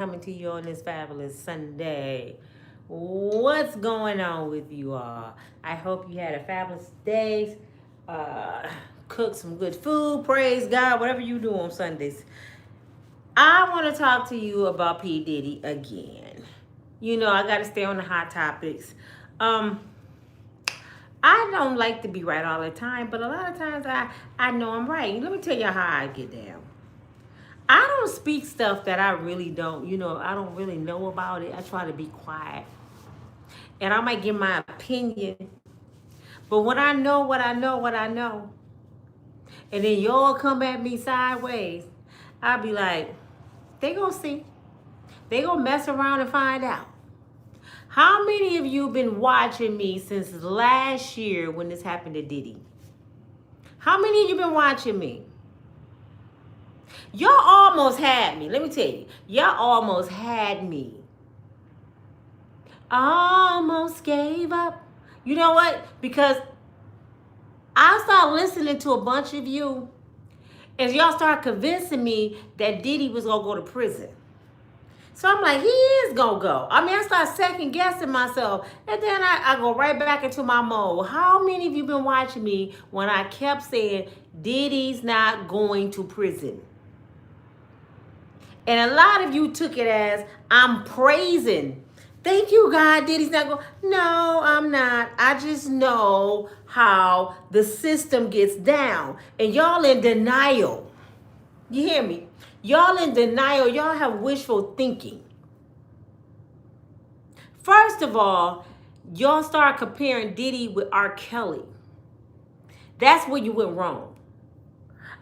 coming to you on this fabulous Sunday. What's going on with you all? I hope you had a fabulous day. Uh, cook some good food. Praise God. Whatever you do on Sundays. I want to talk to you about P. Diddy again. You know, I got to stay on the hot topics. Um, I don't like to be right all the time, but a lot of times I know I'm right. Let me tell you how I get down. I don't speak stuff that I really don't, I don't really know about it. I try to be quiet. And I might give my opinion. But when I know what I know, and then y'all come at me sideways, I'll be like, they gonna see. They gonna mess around and find out. How many of you been watching me since last year when this happened to Diddy? How many of you been watching me? Y'all almost had me. Let me tell you. Y'all almost had me. I almost gave up. You know what? Because I started listening to a bunch of you as y'all start convincing me that Diddy was going to go to prison. So I'm like, he is going to go. I mean, I start second guessing myself. And then I go right back into my mode. How many of you been watching me when I kept saying Diddy's not going to prison? And a lot of you took it as I'm praising. Thank you, God. Diddy's not going. No, I'm not. I just know how the system gets down. And y'all in denial. You hear me? Y'all in denial. Y'all have wishful thinking. First of all, y'all start comparing Diddy with R. Kelly. That's where you went wrong.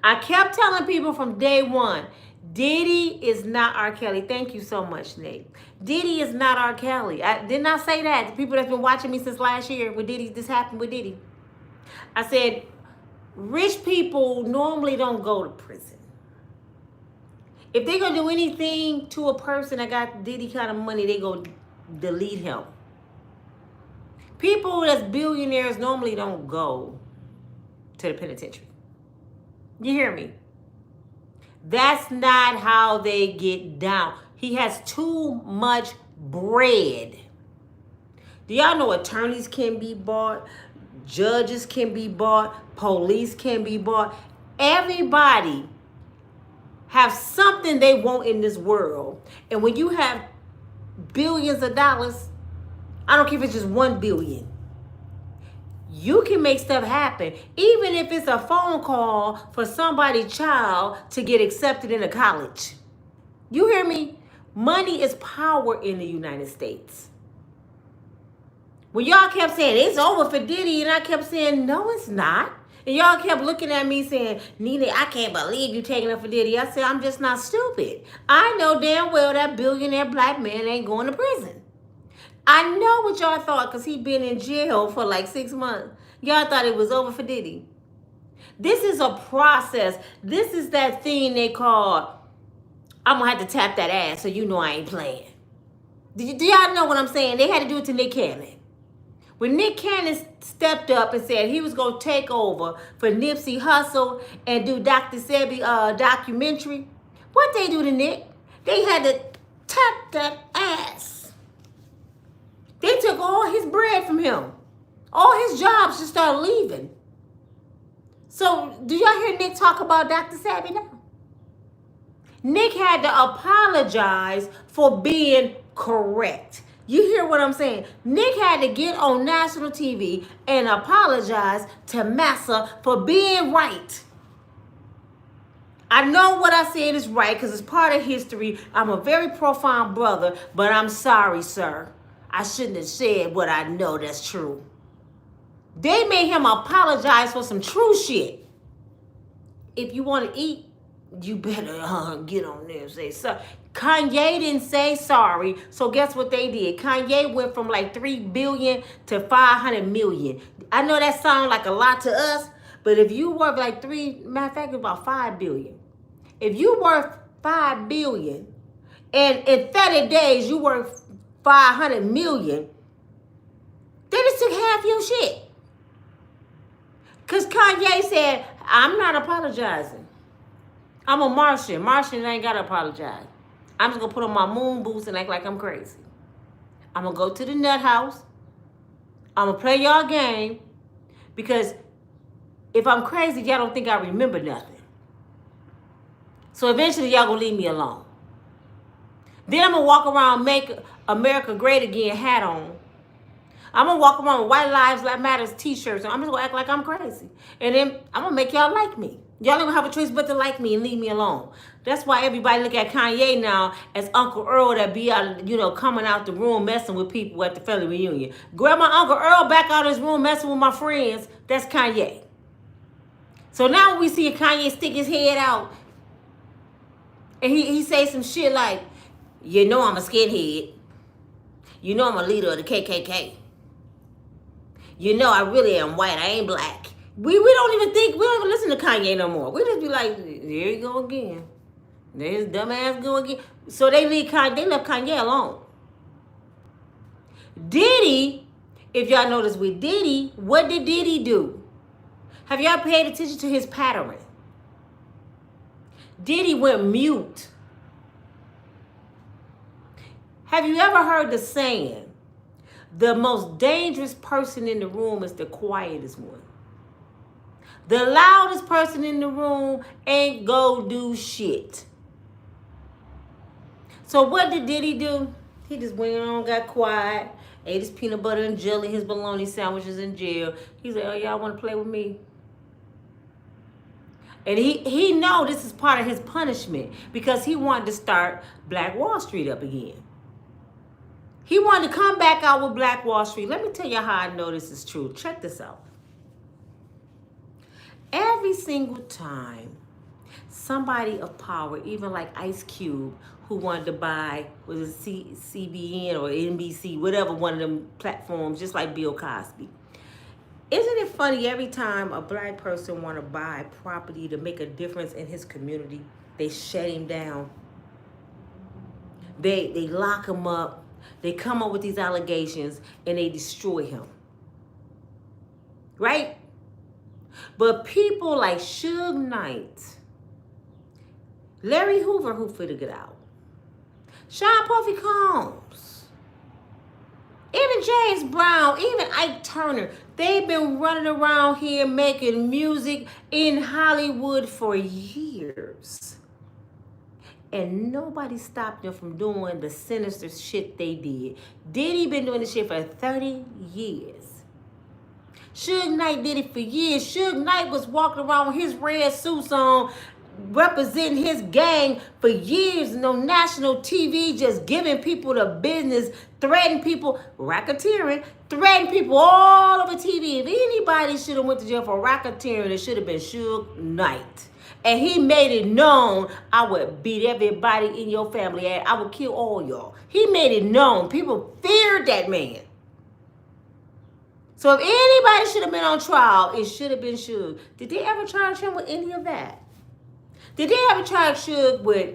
I kept telling people from day one, Diddy is not R. Kelly. Thank you so much, Nate. Diddy is not R. Kelly. I did not say that. The people that's been watching me since last year with Diddy, this happened with Diddy. I said, rich people normally don't go to prison. If they're going to do anything to a person that got Diddy kind of money, they go delete him. People that's billionaires normally don't go to the penitentiary. You hear me? That's not how they get down. He has too much bread. Do y'all know attorneys can be bought? Judges can be bought. Police can be bought. Everybody have something they want in this world. And when you have billions of dollars, I don't care if it's just 1 billion. You can make stuff happen, even if it's a phone call for somebody's child to get accepted into college. You hear me? Money is power in the United States. When y'all kept saying, it's over for Diddy, and I kept saying, no, it's not. And y'all kept looking at me saying, Nina, I can't believe you taking up for Diddy. I said, I'm just not stupid. I know damn well that billionaire black man ain't going to prison. I know what y'all thought because he been in jail for like 6 months. Y'all thought it was over for Diddy. This is a process. This is that thing they call, I'm going to have to tap that ass so you know I ain't playing. Do y'all know what I'm saying? They had to do it to Nick Cannon. When Nick Cannon stepped up and said he was going to take over for Nipsey Hussle and do Dr. Sebi documentary, what they do to Nick? They had to tap that ass. They took all his bread from him. All his jobs just started leaving. So, do y'all hear Nick talk about Dr. Sebi now? Nick had to apologize for being correct. You hear what I'm saying? Nick had to get on national TV and apologize to Massa for being right. I know what I said is right because it's part of history. I'm a very profound brother, but I'm sorry, sir. I shouldn't have said what I know that's true. They made him apologize for some true shit. If you want to eat, you better get on there and say sorry. Kanye didn't say sorry, so guess what they did? Kanye went from like 3 billion to 500 million. I know that sounds like a lot to us, but if you worth like matter of fact, it's about 5 billion. If you worth 5 billion, and in 30 days you worth 500 million, they just took half your shit. Because Kanye said, I'm not apologizing. I'm a Martian. Martians ain't got to apologize. I'm just going to put on my moon boots and act like I'm crazy. I'm going to go to the nut house. I'm going to play y'all game. Because if I'm crazy, y'all don't think I remember nothing. So eventually, y'all going to leave me alone. Then I'm going to walk around, make America great again hat on. I'm going to walk around with White Lives Matters t-shirts. And I'm just going to act like I'm crazy. And then I'm going to make y'all like me. Y'all don't have a choice but to like me and leave me alone. That's why everybody look at Kanye now as Uncle Earl that be out, coming out the room messing with people at the family reunion. Grab my Uncle Earl back out of his room messing with my friends. That's Kanye. So now when we see Kanye stick his head out and he say some shit like, I'm a skinhead. I'm a leader of the KKK. I really am white. I ain't black. We don't even listen to Kanye no more. We just be like, there you go again. There's dumbass go again. So they left Kanye alone. Diddy, if y'all notice with Diddy, what did Diddy do? Have y'all paid attention to his pattern? Diddy went mute. Have you ever heard the saying, the most dangerous person in the room is the quietest one? The loudest person in the room ain't go do shit. So what did Diddy do? He just went on, got quiet, ate his peanut butter and jelly, his bologna sandwiches in jail. He said, oh, y'all want to play with me? And he know this is part of his punishment because he wanted to start Black Wall Street up again. He wanted to come back out with Black Wall Street. Let me tell you how I know this is true. Check this out. Every single time somebody of power, even like Ice Cube, who wanted to buy, was it CBN or NBC, whatever, one of them platforms, just like Bill Cosby. Isn't it funny every time a black person want to buy property to make a difference in his community, they shut him down. They lock him up. They come up with these allegations and they destroy him. Right? But people like Suge Knight, Larry Hoover, who figured it out, Sean Puffy Combs, even James Brown, even Ike Turner, they've been running around here making music in Hollywood for years. And nobody stopped them from doing the sinister shit they did. Diddy been doing this shit for 30 years. Suge Knight did it for years. Suge Knight was walking around with his red suits on, representing his gang for years on national TV, just giving people the business, threatening people, racketeering, threatening people all over TV. If anybody should have went to jail for racketeering, it should have been Suge Knight. And he made it known, I would beat everybody in your family. I would kill all y'all. He made it known. People feared that man. So if anybody should have been on trial, it should have been Suge. Did they ever charge him with any of that? Did they ever charge Suge with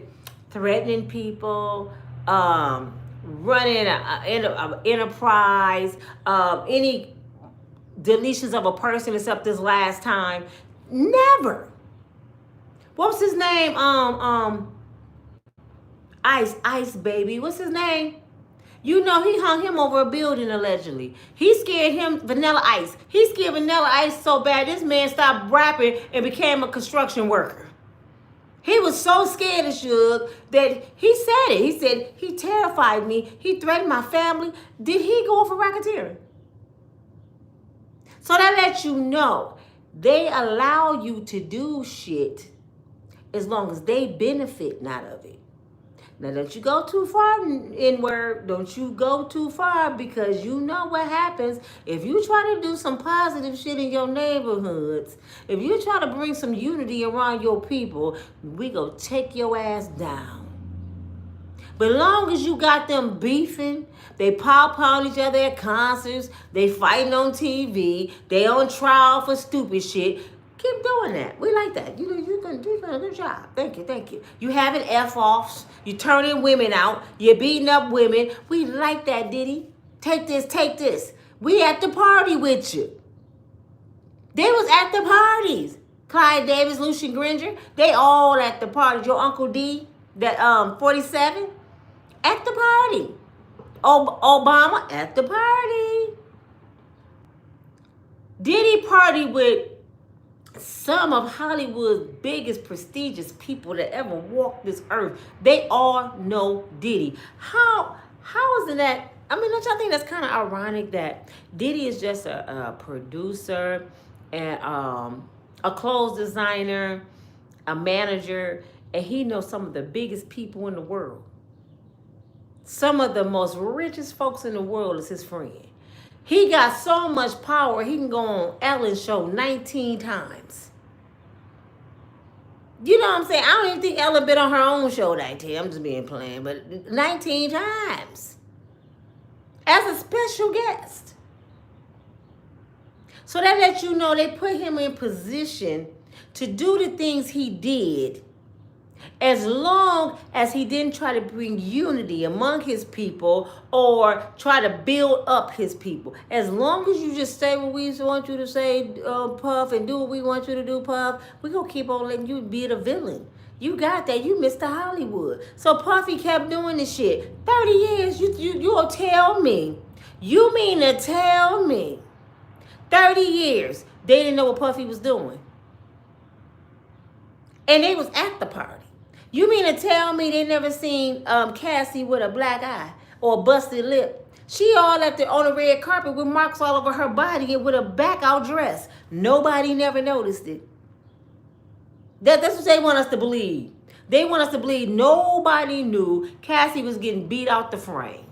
threatening people, running an enterprise, any deletions of a person except this last time? Never. What was his name? Ice baby. What's his name? He hung him over a building allegedly. He scared him, Vanilla Ice. He scared Vanilla Ice so bad this man stopped rapping and became a construction worker. He was so scared of Suge that he said it. He said, he terrified me. He threatened my family. Did he go for racketeering? So that lets you know they allow you to do shit as long as they benefit out of it. Now, don't you go too far inward. Don't you go too far, because you know what happens if you try to do some positive shit in your neighborhoods. If you try to bring some unity around your people, we go take your ass down. But as long as you got them beefing, they pop on each other at concerts, they fighting on TV, they on trial for stupid shit, keep doing that. We like that. You're gonna do a good job. Thank you. You having F-offs. You turning women out. You're beating up women. We like that, Diddy. Take this. We at the party with you. They was at the parties. Clyde Davis, Lucian Granger, they all at the parties. Your Uncle D, That 47 at the party. Obama at the party. Diddy party with some of Hollywood's biggest prestigious people that ever walked this earth. They all know Diddy. How isn't that? I mean, don't y'all think that's kind of ironic that Diddy is just a producer and a clothes designer, a manager, and he knows some of the biggest people in the world. Some of the most richest folks in the world is his friend. He got so much power, he can go on Ellen's show 19 times. You know what I'm saying? I don't even think Ellen been on her own show 19. I'm just being plain, but 19 times. As a special guest. So that lets you know they put him in position to do the things he did, as long as he didn't try to bring unity among his people or try to build up his people. As long as you just say what we want you to say, Puff, and do what we want you to do, Puff, we're going to keep on letting you be the villain. You got that. You Mr. Hollywood. So Puffy kept doing this shit. 30 years, you'll tell me. You mean to tell me 30 years they didn't know what Puffy was doing? And they was at the party. You mean to tell me they never seen Cassie with a black eye or a busted lip? She all on the red carpet with marks all over her body and with a back out dress. Nobody never noticed it. That's what they want us to believe. They want us to believe nobody knew Cassie was getting beat out the frame.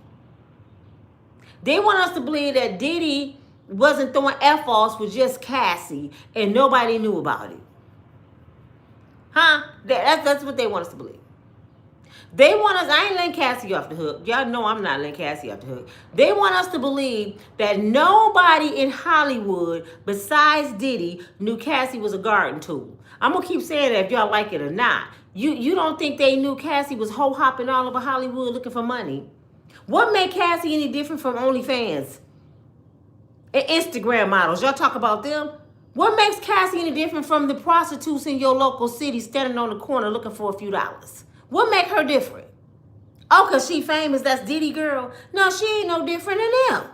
They want us to believe that Diddy wasn't throwing F-offs with just Cassie and nobody knew about it. Huh? That's what they want us to believe. They want us, I ain't letting Cassie off the hook. Y'all know I'm not letting Cassie off the hook. They want us to believe that nobody in Hollywood besides Diddy knew Cassie was a garden tool. I'm going to keep saying that if y'all like it or not. You don't think they knew Cassie was ho-hopping all over Hollywood looking for money? What made Cassie any different from OnlyFans and Instagram models? Y'all talk about them? What makes Cassie any different from the prostitutes in your local city standing on the corner looking for a few dollars? What make her different? Oh, because she famous, that's Diddy girl? No, she ain't no different than them.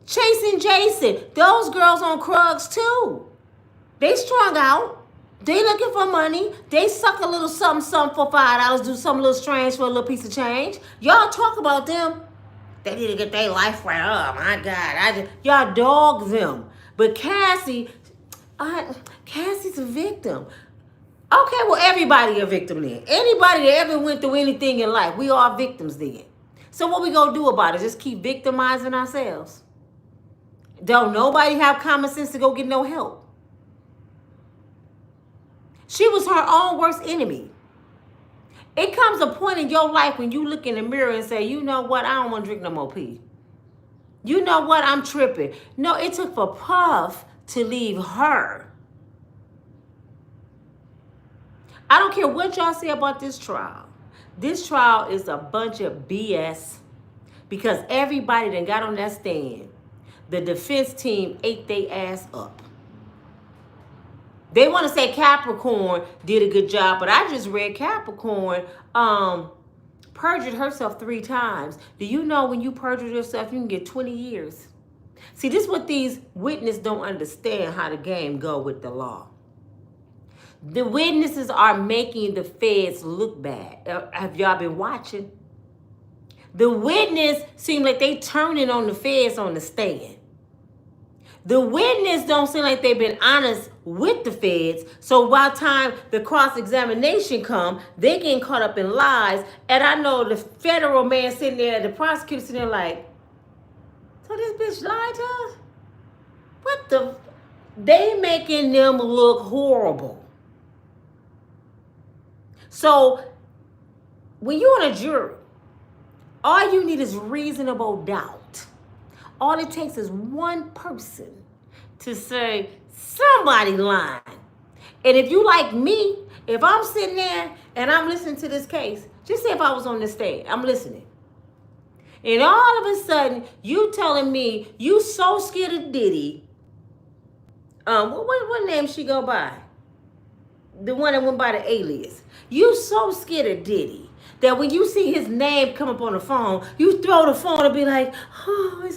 Chasing Jason, those girls on Krugs too. They strung out. They looking for money. They suck a little something for $5, do something a little strange for a little piece of change. Y'all talk about them. They need to get their life right. Oh my God, y'all dog them. But Cassie's a victim. Okay, well, everybody a victim then. Anybody that ever went through anything in life, we are victims then. So what we gonna do about it? Just keep victimizing ourselves? Don't nobody have common sense to go get no help? She was her own worst enemy. It comes a point in your life when you look in the mirror and say, you know what, I don't want to drink no more pee. You know what? I'm tripping. No, it took for Puff to leave her. I don't care what y'all say about this trial. This trial is a bunch of BS because everybody that got on that stand, the defense team ate their ass up. They want to say Capricorn did a good job, but I just read Capricorn perjured herself 3 times. Do you know when you perjure yourself, you can get 20 years? See, this is what these witnesses don't understand, how the game go with the law. The witnesses are making the feds look bad. Have y'all been watching? The witness seem like they turning on the feds on the stand. The witness don't seem like they've been honest with the feds. So by the time the cross-examination come, they getting caught up in lies. And I know the federal man sitting there, the prosecutor sitting there like, so this bitch lied to us? What the? They making them look horrible. So when you're on a jury, all you need is reasonable doubt. All it takes is one person to say, somebody lying. And if you like me, if I'm sitting there and I'm listening to this case, just say if I was on this stage, I'm listening. And all of a sudden, you telling me you so scared of Diddy. What name she go by? the one that went by the alias. You so scared of Diddy that when you see his name come up on the phone, you throw the phone and be like, oh,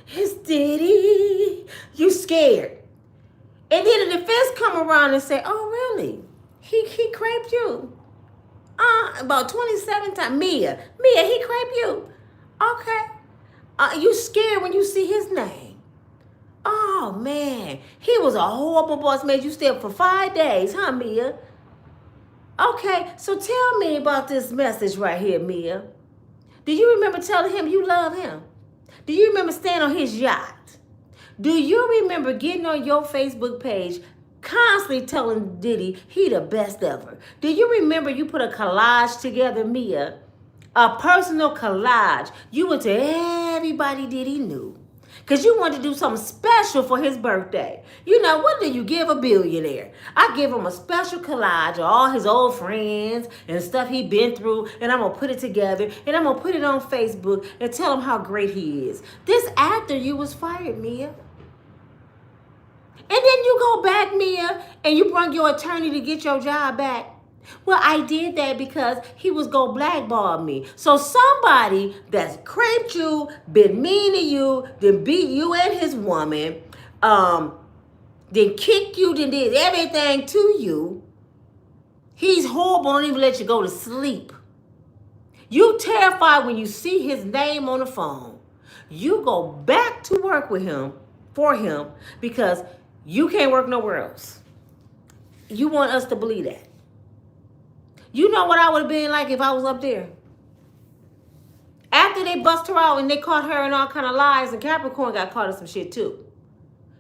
it's Diddy. You scared. And then the defense come around and say, oh, really? He craped you. About 27 times. Mia, he craped you. Okay. You scared when you see his name. Oh, man. He was a horrible boss. Made you stay up for 5 days, huh, Mia? Okay, so tell me about this message right here, Mia. Do you remember telling him you love him? Do you remember staying on his yacht? Do you remember getting on your Facebook page constantly telling Diddy he the best ever? Do you remember you put a collage together, Mia? A personal collage. You went to everybody Diddy knew. Because you wanted to do something special for his birthday. You know, what do you give a billionaire? I give him a special collage of all his old friends and stuff he been through, and I'm going to put it together, and I'm going to put it on Facebook and tell him how great he is. This after you was fired, Mia. And then you go back, Mia, and you bring your attorney to get your job back. Well, I did that because he was going to blackball me. So somebody that's craped you, been mean to you, then beat you and his woman, then kicked you, then did everything to you. He's horrible, don't even let you go to sleep. You terrified when you see his name on the phone. You go back to work with him, for him, because you can't work nowhere else. You want us to believe that. You know what I would have been like if I was up there? After they bust her out and they caught her in all kind of lies, and Capricorn got caught in some shit too.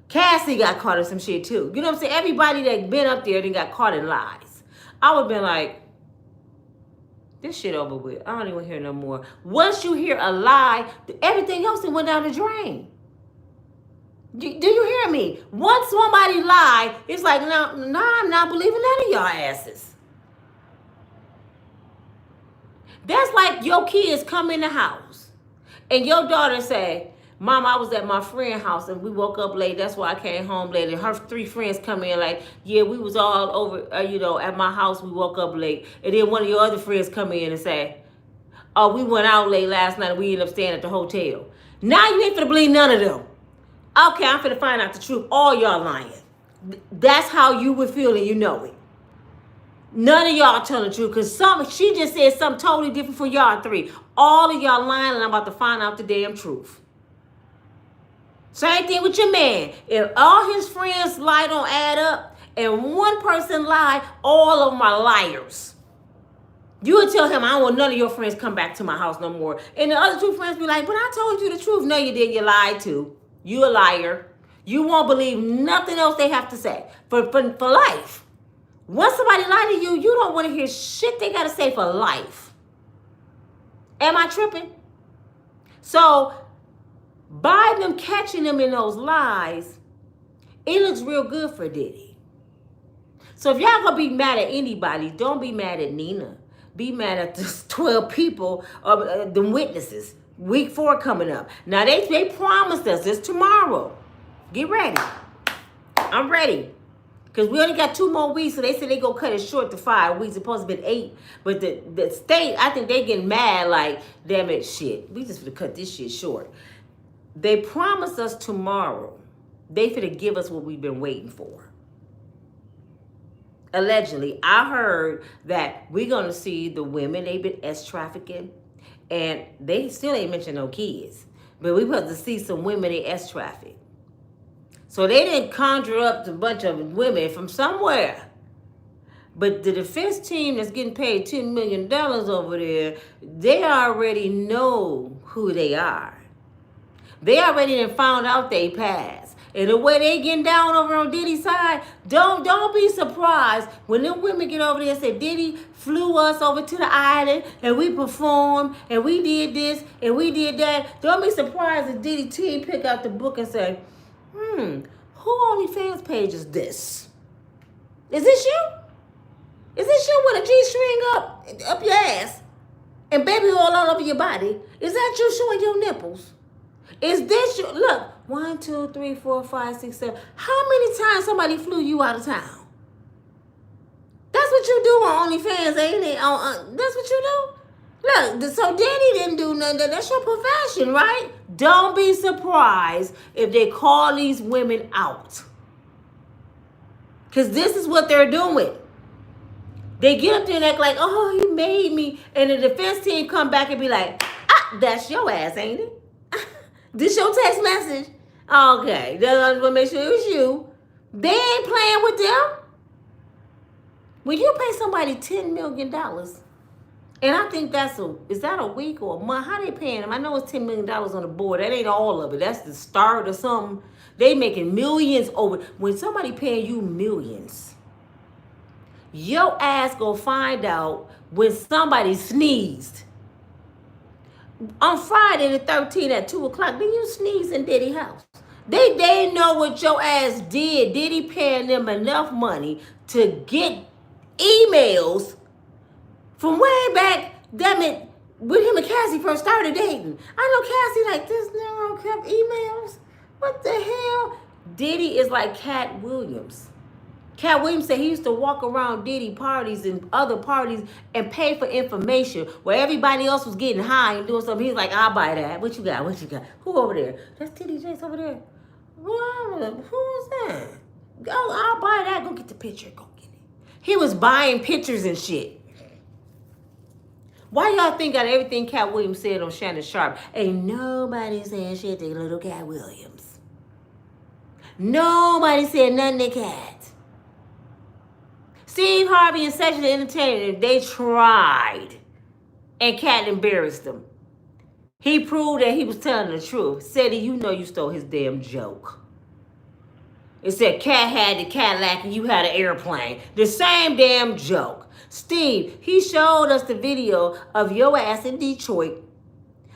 Cassie got caught in some shit too. You know what I'm saying? Everybody that been up there then got caught in lies. I would have been like, this shit over with. I don't even hear no more. Once you hear a lie, everything else went down the drain. Do you hear me? Once somebody lied, it's like, no, I'm not believing none of y'all asses. That's like your kids come in the house and your daughter say, Mom, I was at my friend's house and we woke up late. That's why I came home late. And her 3 friends come in like, yeah, we was all over, at my house. We woke up late. And then one of your other friends come in and say, oh, we went out late last night and we ended up staying at the hotel. Now you ain't finna believe none of them. Okay, I'm finna find out the truth. All y'all lying. That's how you would feel and you know it. None of y'all telling the truth because she just said something totally different for y'all 3. All of y'all lying and I'm about to find out the damn truth. Same thing with your man. If all his friends lie don't add up and one person lie, all of them are liars. You would tell him, I don't want none of your friends come back to my house no more. And the other 2 friends be like, but I told you the truth. No, you did. You lied too. You a liar. You won't believe nothing else they have to say for life. Once somebody lie to you, you don't want to hear shit they got to say for life. Am I tripping? So, by them catching them in those lies, it looks real good for Diddy. So, if y'all going to be mad at anybody, don't be mad at Nina. Be mad at the 12 people, the witnesses. Week 4 coming up. Now, they promised us this tomorrow. Get ready. I'm ready. Because we only got 2 more weeks, so they said they going to cut it short to 5 weeks. It's supposed to be 8. But the state, I think they getting mad like, damn it, shit. We just finna cut this shit short. They promised us tomorrow. They finna give us what we've been waiting for. Allegedly, I heard that we're going to see the women they've been S-trafficking. And they still ain't mentioned no kids. But we supposed to see some women they S-traffic. So they didn't conjure up a bunch of women from somewhere. But the defense team that's getting paid $10 million over there, they already know who they are. They already done found out they passed. And the way they getting down over on Diddy's side, don't be surprised when them women get over there and say, Diddy flew us over to the island and we performed and we did this and we did that. Don't be surprised if Diddy team pick out the book and say, who OnlyFans page is this? Is this you? Is this you with a G-string up your ass and baby oil all over your body? Is that you showing your nipples? Is this you? Look, 1, 2, 3, 4, 5, 6, 7. How many times somebody flew you out of town? That's what you do on OnlyFans, ain't it? That's what you do? Look, so Diddy didn't do nothing. That's your profession, right? Don't be surprised if they call these women out. Because this is what they're doing. They get up there and act like, oh, he made me. And the defense team come back and be like, that's your ass, ain't it? This your text message? Okay, that's what make sure it was you. They ain't playing with them. When you pay somebody $10 million, and I think is that a week or a month? How they paying them? I know it's $10 million on the board. That ain't all of it. That's the start or something. They making millions over. When somebody paying you millions, your ass go find out when somebody sneezed. On Friday the 13th at 2 o'clock, then you sneeze in Diddy's house. They know what your ass did. Diddy paying them enough money to get emails from way back, damn it, when him and Cassie first started dating. I know Cassie like, this nigga kept emails. What the hell? Diddy is like Cat Williams. Cat Williams said he used to walk around Diddy parties and other parties and pay for information where everybody else was getting high and doing something. He's like, I'll buy that. What you got? What you got? Who over there? That's Diddy Jakes over there. Who is that? Go, I'll buy that. Go get the picture. Go get it. He was buying pictures and shit. Why y'all think out of everything Cat Williams said on Shannon Sharp, ain't nobody saying shit to little Cat Williams? Nobody said nothing to Cat. Steve Harvey and Session Entertainment, they tried. And Cat embarrassed them. He proved that he was telling the truth. Said, you know you stole his damn joke. It said Cat had the Cadillac and you had an airplane. The same damn joke. Steve, he showed us the video of your ass in Detroit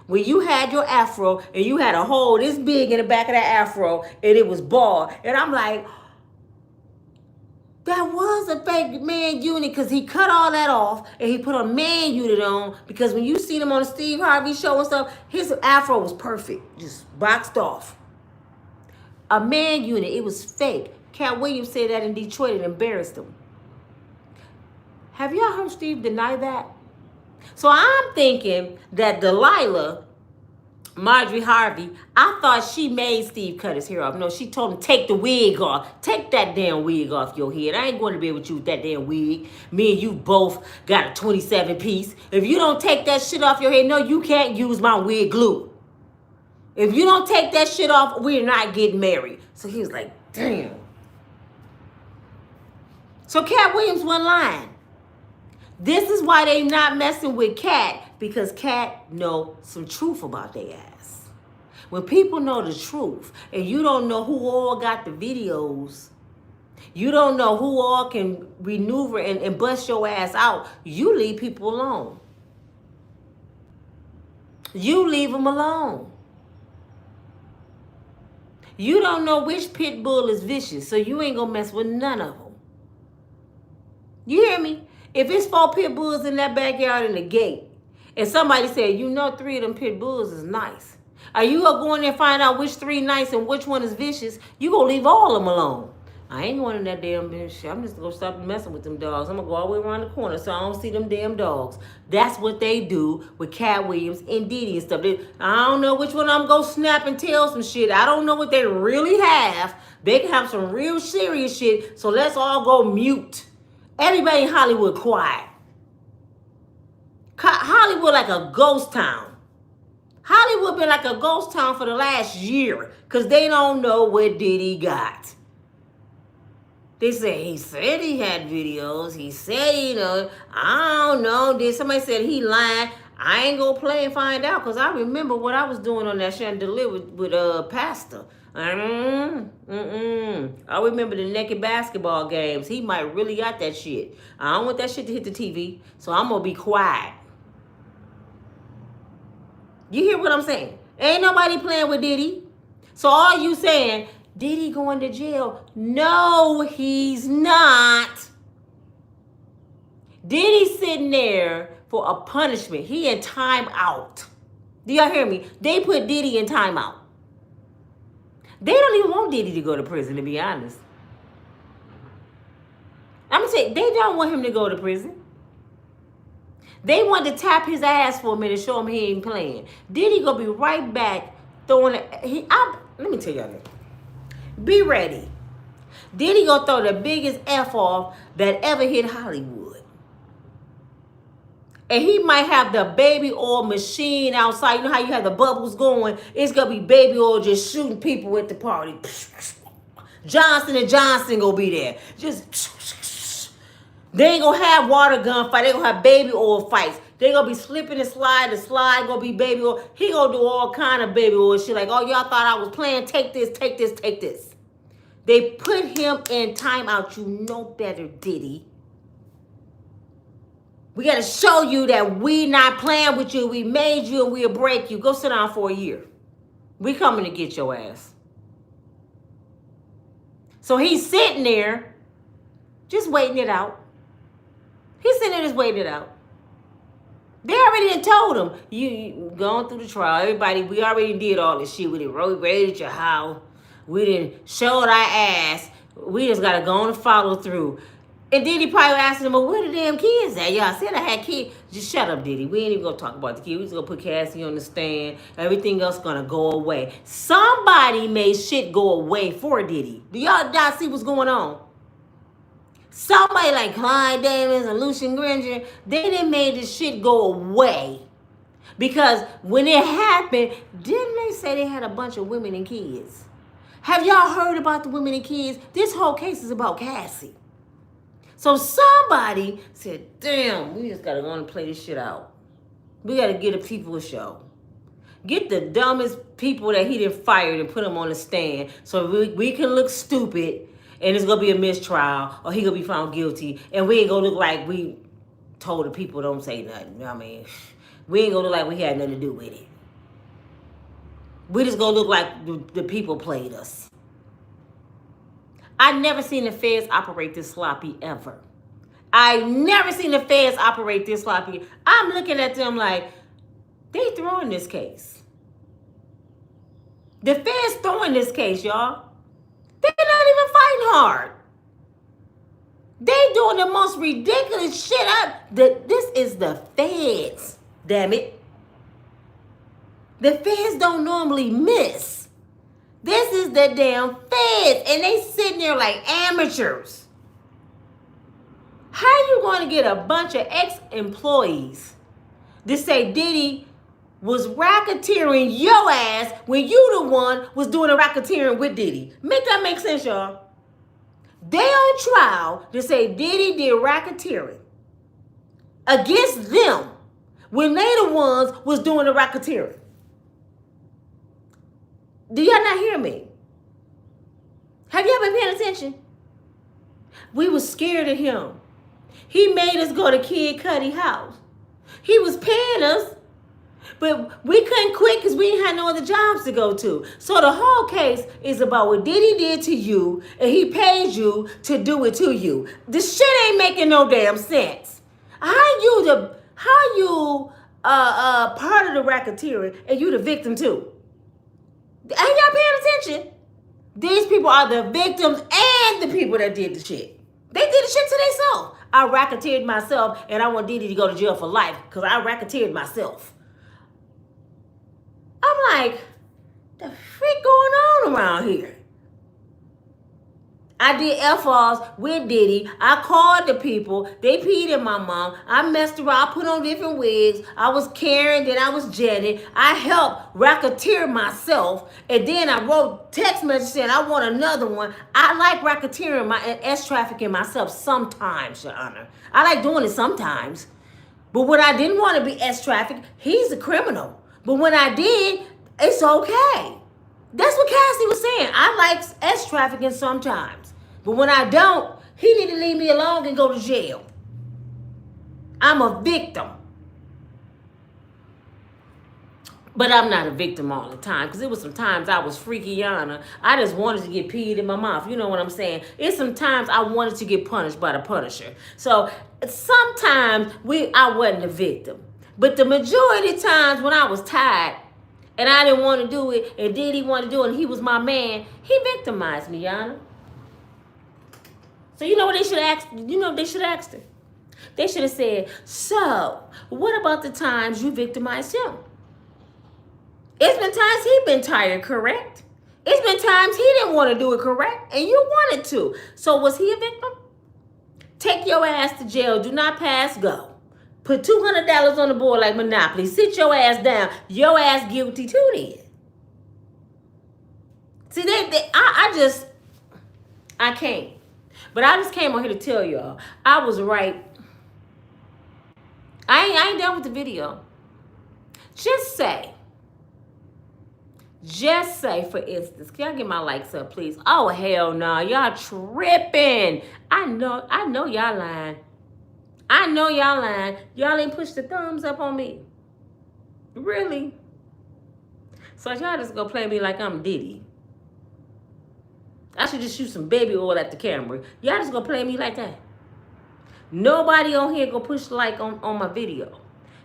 when you had your afro and you had a hole this big in the back of that afro and it was bald. And I'm like, that was a fake man unit because he cut all that off and he put a man unit on because when you seen him on the Steve Harvey show and stuff, his afro was perfect, just boxed off. A man unit, it was fake. Cat Williams said that in Detroit and embarrassed him. Have y'all heard Steve deny that? So I'm thinking that Delilah, Marjorie Harvey, I thought she made Steve cut his hair off. No, she told him, take the wig off. Take that damn wig off your head. I ain't going to be with you with that damn wig. Me and you both got a 27 piece. If you don't take that shit off your head, no, you can't use my wig glue. If you don't take that shit off, we're not getting married. So he was like, damn. So Cat Williams wasn't lying. This is why they not messing with Cat, because Cat know some truth about their ass. When people know the truth and you don't know who all got the videos, you don't know who all can maneuver and bust your ass out, you leave people alone. You leave them alone. You don't know which pit bull is vicious, so you ain't gonna mess with none of them. You hear me? If it's 4 pit bulls in that backyard in the gate, and somebody said, you know 3 of them pit bulls is nice, are you gonna go in there and find out which 3 nice and which one is vicious? You gonna leave all of them alone. I ain't going in that damn bitch. I'm just gonna stop messing with them dogs. I'm gonna go all the way around the corner so I don't see them damn dogs. That's what they do with Cat Williams and Diddy and stuff. I don't know which one I'm gonna snap and tell some shit. I don't know what they really have. They can have some real serious shit, so let's all go mute. Everybody in Hollywood quiet. Hollywood like a ghost town. Hollywood been like a ghost town for the last year because they don't know what Diddy got. They say he said he had videos. He said, I don't know. Then somebody said he lying. I ain't gonna play and find out because I remember what I was doing on that chandelier with Pastor. I remember the naked basketball games. He might really got that shit. I don't want that shit to hit the TV, so I'm gonna be quiet. You hear what I'm saying? Ain't nobody playing with Diddy. So all you saying, Diddy going to jail? No, he's not. Diddy's sitting there for a punishment. He in time out. Do y'all hear me? They put Diddy in time out. They don't even want Diddy to go to prison, to be honest. I'm going to say, they don't want him to go to prison. They want to tap his ass for a minute, show him he ain't playing. Diddy gonna be right back throwing it. Let me tell y'all this. Be ready. Diddy gonna throw the biggest F off that ever hit Hollywood. And he might have the baby oil machine outside. You know how you have the bubbles going? It's gonna be baby oil just shooting people at the party. Johnson & Johnson gonna be there. They ain't gonna have water gun fight. They gonna have baby oil fights. They gonna be slipping and slide. The slide gonna be baby oil. He gonna do all kind of baby oil shit. Like, oh, y'all thought I was playing. Take this, take this, take this. They put him in timeout. You know better, Diddy. We gotta show you that we not playing with you. We made you and we'll break you. Go sit down for a year. We coming to get your ass. So he's sitting there just waiting it out. He's sitting there just waiting it out. They already done told him, you going through the trial. Everybody, we already did all this shit. We done raided your house. We done showed our ass. We just got to go on and follow through. And Diddy probably asking him, well, where the damn kids at? Y'all said I had kids. Just shut up, Diddy. We ain't even going to talk about the kids. We just going to put Cassie on the stand. Everything else going to go away. Somebody made shit go away for Diddy. Do y'all not see what's going on? Somebody like Clyde Davis and Lucian Granger, they done made this shit go away. Because when it happened, didn't they say they had a bunch of women and kids? Have y'all heard about the women and kids? This whole case is about Cassie. So somebody said, damn, we just got to go and play this shit out. We got to get the people a show. Get the dumbest people that he done fired and put them on the stand so we can look stupid. And it's going to be a mistrial, or he going to be found guilty. And we ain't going to look like we told the people don't say nothing. I mean, we ain't going to look like we had nothing to do with it. We just going to look like the people played us. I never seen the feds operate this sloppy ever. I never seen the feds operate this sloppy. I'm looking at them like, they throwing this case. The feds throwing this case, y'all. They're not even fighting hard. They doing the most ridiculous shit up. This is the feds, damn it. The feds don't normally miss. This is the damn feds, and they sitting there like amateurs. How you going to get a bunch of ex-employees to say Diddy was racketeering your ass when you the one was doing the racketeering with Diddy? Make that make sense, y'all? They on trial to say Diddy did racketeering against them when they the ones was doing the racketeering. Do y'all not hear me? Have y'all been paying attention? We was scared of him. He made us go to Kid Cudi's house. He was paying us, but we couldn't quit because we didn't have no other jobs to go to. So the whole case is about what Diddy did to you, and he paid you to do it to you. This shit ain't making no damn sense. How you part of the racketeering and you the victim too? Ain't y'all paying attention? These people are the victims and the people that did the shit. They did the shit to themselves. I racketeered myself, and I want Diddy to go to jail for life because I racketeered myself. I'm like, the freak going on around here? I did FRs with Diddy. I called the people. They peed in my mom. I messed around. I put on different wigs. I was Karen, then I was Janet. I helped racketeer myself. And then I wrote text message saying I want another one. I like racketeering and S-trafficking myself sometimes, Your Honor. I like doing it sometimes. But when I didn't want to be S-trafficked, he's a criminal. But when I did, it's okay. That's what Cassie was saying. I like S-trafficking sometimes. But when I don't, he need to leave me alone and go to jail. I'm a victim. But I'm not a victim all the time, because it was some times I was freaky Yana. I just wanted to get peed in my mouth. You know what I'm saying? It's sometimes I wanted to get punished by the Punisher. So sometimes I wasn't a victim. But the majority of times when I was tired and I didn't want to do it, and Diddy wanted to do it, and he was my man, he victimized me, Yana. So you know what they should have asked? You know what they should have asked her? They should have said, so, what about the times you victimized him? It's been times he's been tired, correct? It's been times he didn't want to do it, correct? And you wanted to. So was he a victim? Take your ass to jail. Do not pass go. Put $200 on the board like Monopoly. Sit your ass down. Your ass guilty too then. See, I can't. But I just came on here to tell y'all, I was right. I ain't done with the video. Just say, for instance, can y'all get my likes up, please? Oh, hell no. Y'all tripping. I know y'all lying. I know y'all lying. Y'all ain't pushed the thumbs up on me. Really? So y'all just gonna play me like I'm Diddy. I should just shoot some baby oil at the camera. Y'all just gonna play me like that. Nobody on here gonna push like on my video.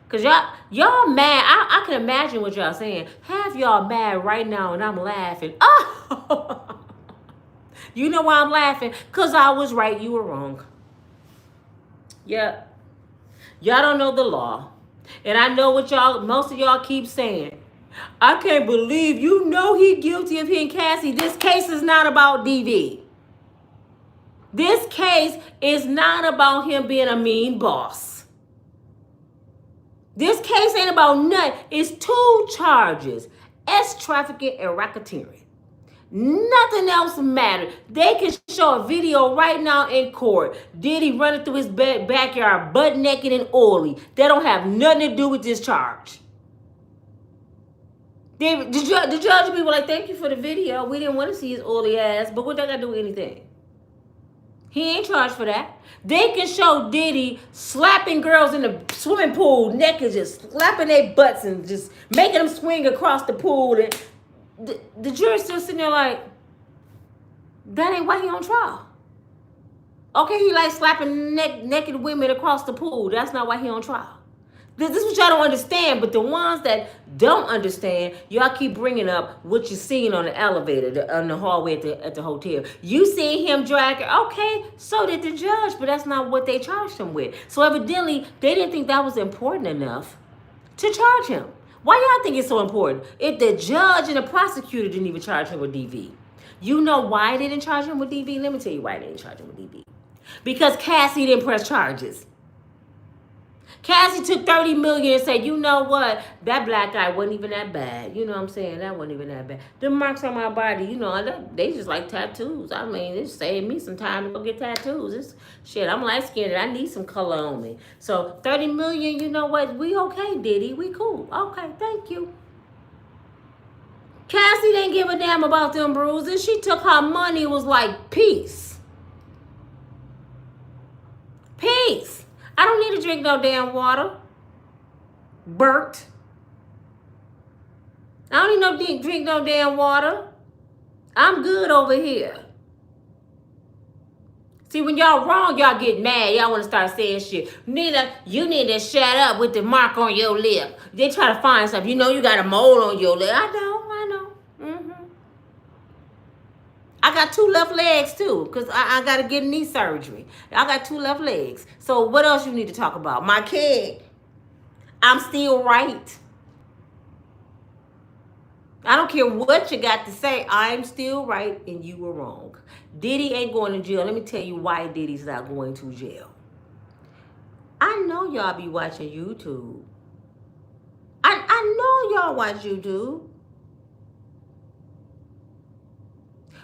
Cause y'all mad. I can imagine what y'all saying. Half y'all mad right now and I'm laughing. Oh, you know why I'm laughing? Cause I was right, you were wrong. Yeah. Y'all don't know the law. And I know what most of y'all keep saying. I can't believe you know he guilty of hitting Cassie. This case is not about DV. This case is not about him being a mean boss. This case ain't about nothing. It's 2 charges. Trafficking and racketeering. Nothing else matters. They can show a video right now in court. Diddy running through his backyard butt naked and oily. They don't have nothing to do with this charge. The judge will be like, thank you for the video. We didn't want to see his oily ass, but what that got to do with anything? He ain't charged for that. They can show Diddy slapping girls in the swimming pool naked, just slapping their butts and just making them swing across the pool. And the jury's still sitting there like, that ain't why he on trial. Okay, he like slapping naked women across the pool. That's not why he on trial. This is what y'all don't understand, but the ones that don't understand, y'all keep bringing up what you seen on the elevator, on the hallway at the hotel. You seen him drag her. Okay, so did the judge, but that's not what they charged him with. So evidently, they didn't think that was important enough to charge him. Why y'all think it's so important? If the judge and the prosecutor didn't even charge him with DV. You know why they didn't charge him with DV? Let me tell you why they didn't charge him with DV. Because Cassie didn't press charges. Cassie took $30 million and said, you know what? That black guy wasn't even that bad. You know what I'm saying? That wasn't even that bad. The marks on my body, you know, they just like tattoos. I mean, it saved me some time to go get tattoos. Shit, I'm light skinned. I need some color on me. So $30 million, you know what? We okay, Diddy. We cool. Okay, thank you. Cassie didn't give a damn about them bruises. She took her money. It was like, peace. Peace. I don't need to drink no damn water. Burnt. I don't need to drink no damn water. I'm good over here. See, when y'all wrong, y'all get mad. Y'all want to start saying shit. Nina, you need to shut up with the mark on your lip. They try to find something. You know you got a mole on your lip. I know. I got 2 left legs too, because I got to get knee surgery. I got 2 left legs. So what else you need to talk about? My kid. I'm still right. I don't care what you got to say. I'm still right and you were wrong. Diddy ain't going to jail. Let me tell you why Diddy's not going to jail. I know y'all be watching YouTube. I know y'all watch YouTube.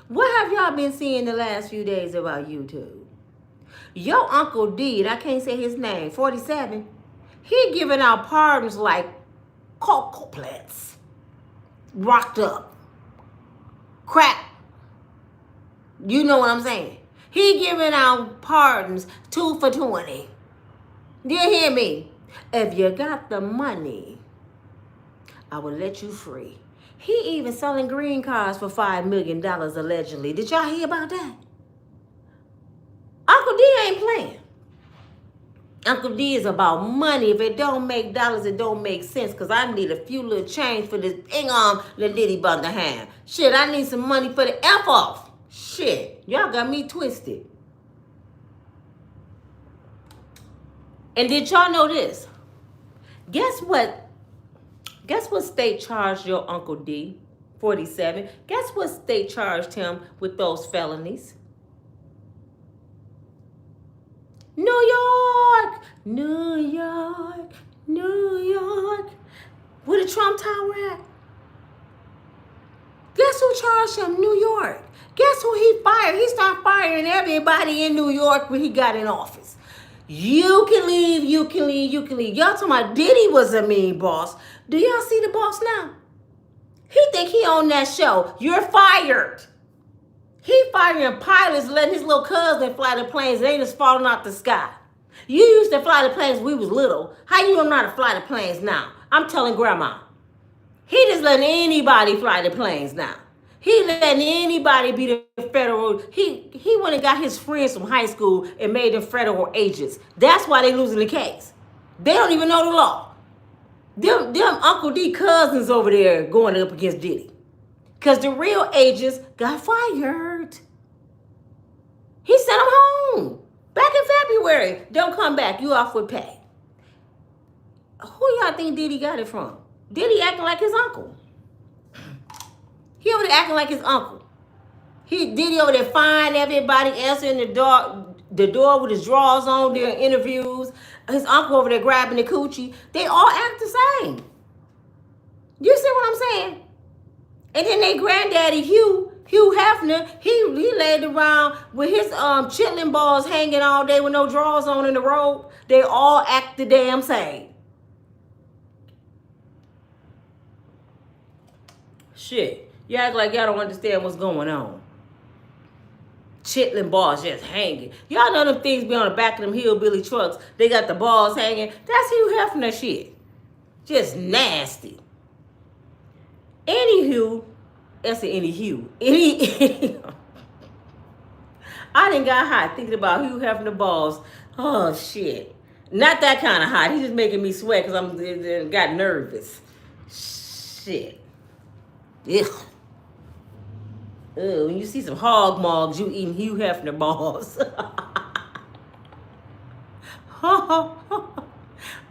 What have y'all been seeing the last few days about YouTube? Your Uncle D, and I can't say his name, 47, he giving out pardons like cocoa plants, rocked up, crack. You know what I'm saying? He giving out pardons 2 for 20. Do you hear me? If you got the money, I will let you free. He even selling green cards for $5 million allegedly. Did y'all hear about that? Uncle D ain't playing. Uncle D is about money. If it don't make dollars, it don't make sense. Because I need a few little change for this little Diddy bun the hand. Shit, I need some money for the F off. Shit, y'all got me twisted. And did y'all know this? Guess what? Guess what state charged your Uncle D, 47? Guess what state charged him with those felonies? New York, New York, New York. Where the Trump Tower at? Guess who charged him? New York. Guess who he fired? He started firing everybody in New York when he got in office. You can leave, you can leave, you can leave. Y'all talking about Diddy was a mean boss. Do y'all see the boss now? He think he on that show. You're fired. He firing pilots, letting his little cousin fly the planes. They just falling out the sky. You used to fly the planes when we was little. How you don't know how to fly the planes now? I'm telling grandma. He just letting anybody fly the planes now. He letting anybody be the federal. He went and got his friends from high school and made them federal agents. That's why they losing the case. They don't even know the law. Them Uncle D cousins over there going up against Diddy. Because the real agents got fired. He sent them home. Back in February. Don't come back. You off with pay. Who y'all think Diddy got it from? Diddy acting like his uncle. He over there acting like his uncle. Diddy over there fine everybody, answering the door with his drawers on during interviews. His uncle over there grabbing the coochie. They all act the same. You see what I'm saying? And then they granddaddy Hugh Hefner, he laid around with his chitlin balls hanging all day with no drawers on in the robe. They all act the damn same. Shit. You act like y'all don't understand what's going on. Chitlin balls just hanging. Y'all know them things be on the back of them hillbilly trucks. They got the balls hanging. That's Hugh Hefner shit. Just nasty. Anywho, that's an anywho. I done got hot thinking about Hugh Hefner balls. Oh, shit. Not that kind of hot. He's just making me sweat because I'm got nervous. Shit. Ugh. Ugh, when you see some hog mogs, you eating Hugh Hefner balls.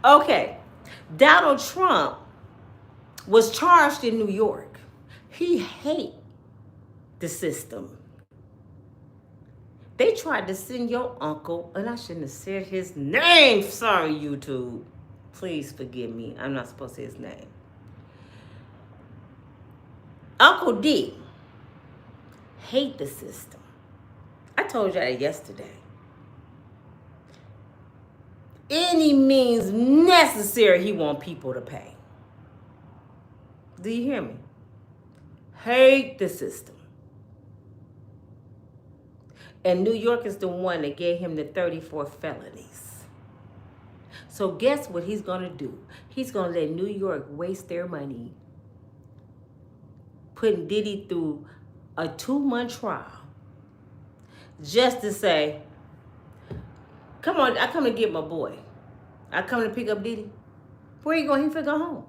Okay. Donald Trump was charged in New York. He hates the system. They tried to send your uncle, and I shouldn't have said his name. Sorry, YouTube. Please forgive me. I'm not supposed to say his name. Uncle D hate the system. I told you that yesterday. Any means necessary, he want people to pay. Do you hear me? Hate the system. And New York is the one that gave him the 34 felonies. So guess what he's going to do? He's going to let New York waste their money putting Diddy through a 2-month trial just to say, come on, I come to get my boy. I come to pick up Diddy. Where you going? He finna go home.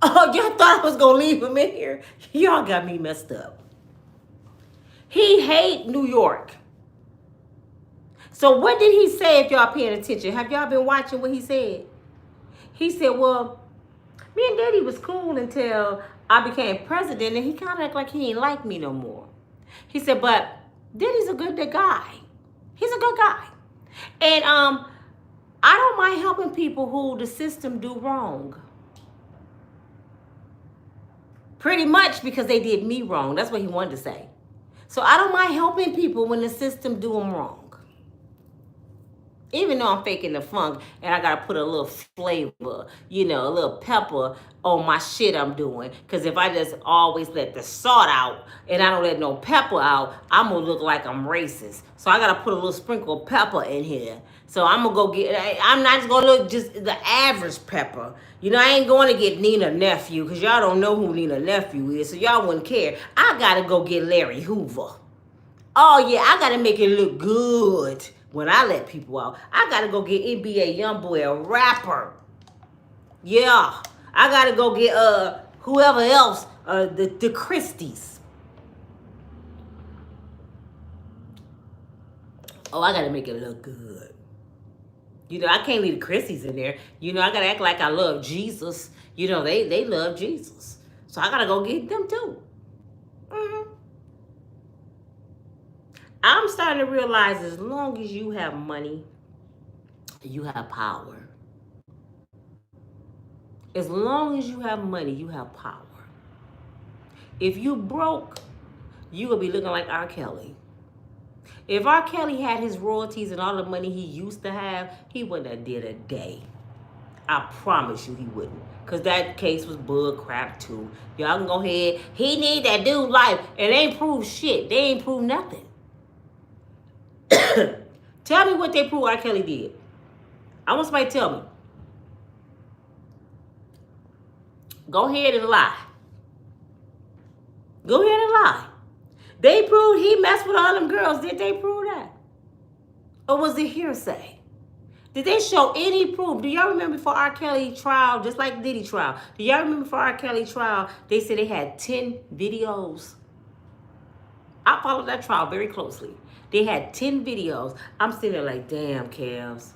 Oh, y'all thought I was going to leave him in here? Y'all got me messed up. He hate New York. So what did he say if y'all paying attention? Have y'all been watching what he said? He said, well, me and Diddy was cool until I became president, and he kind of act like he ain't like me no more. He said, but Diddy's a good guy. He's a good guy. And I don't mind helping people who the system do wrong. Pretty much because they did me wrong. That's what he wanted to say. So I don't mind helping people when the system do them wrong. Even though I'm faking the funk and I got to put a little flavor, a little pepper on my shit I'm doing. Because if I just always let the salt out and I don't let no pepper out, I'm going to look like I'm racist. So I got to put a little sprinkle of pepper in here. So I'm going to go I'm not just going to look just the average pepper. I ain't going to get Nina Nephew because y'all don't know who Nina Nephew is. So y'all wouldn't care. I got to go get Larry Hoover. Oh, yeah, I got to make it look good. When I let people out, I gotta go get NBA Youngboy, a rapper. Yeah, I gotta go get whoever else, the Christies. Oh, I gotta make it look good. You know, I can't leave the Chrissies in there. You know, I gotta act like I love Jesus. You know, they love Jesus. So I gotta go get them too. Mm-hmm. I'm starting to realize as long as you have money, you have power. As long as you have money, you have power. If you broke, you will be looking like R. Kelly. If R. Kelly had his royalties and all the money he used to have, he wouldn't have did a day. I promise you he wouldn't. Because that case was bull crap too. Y'all can go ahead. He need that dude life. And they ain't prove shit. They ain't prove nothing. Tell me what they prove R. Kelly did. I want somebody to tell me. Go ahead and lie. Go ahead and lie. They proved he messed with all them girls. Did they prove that? Or was it hearsay? Did they show any proof? Do y'all remember for R. Kelly trial, just like Diddy trial? Do y'all remember for R. Kelly trial, they said they had 10 videos? I followed that trial very closely. They had 10 videos. I'm sitting there like, damn, Cavs.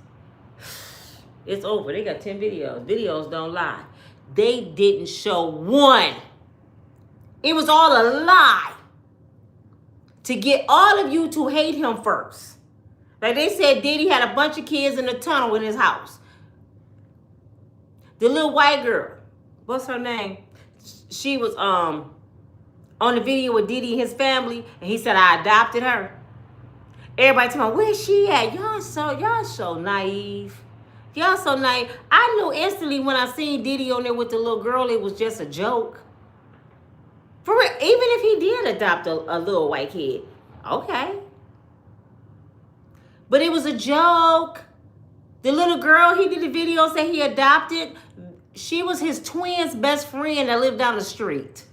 It's over. They got 10 videos. Videos don't lie. They didn't show one. It was all a lie to get all of you to hate him first. Like they said, Diddy had a bunch of kids in the tunnel in his house. The little white girl, what's her name? She was on the video with Diddy and his family, and he said, I adopted her. Everybody told me, where's she at? Y'all so naive. Y'all so naive. I knew instantly when I seen Diddy on there with the little girl, it was just a joke. For real, even if he did adopt a little white kid, okay. But it was a joke. The little girl he did the video said he adopted, she was his twin's best friend that lived down the street.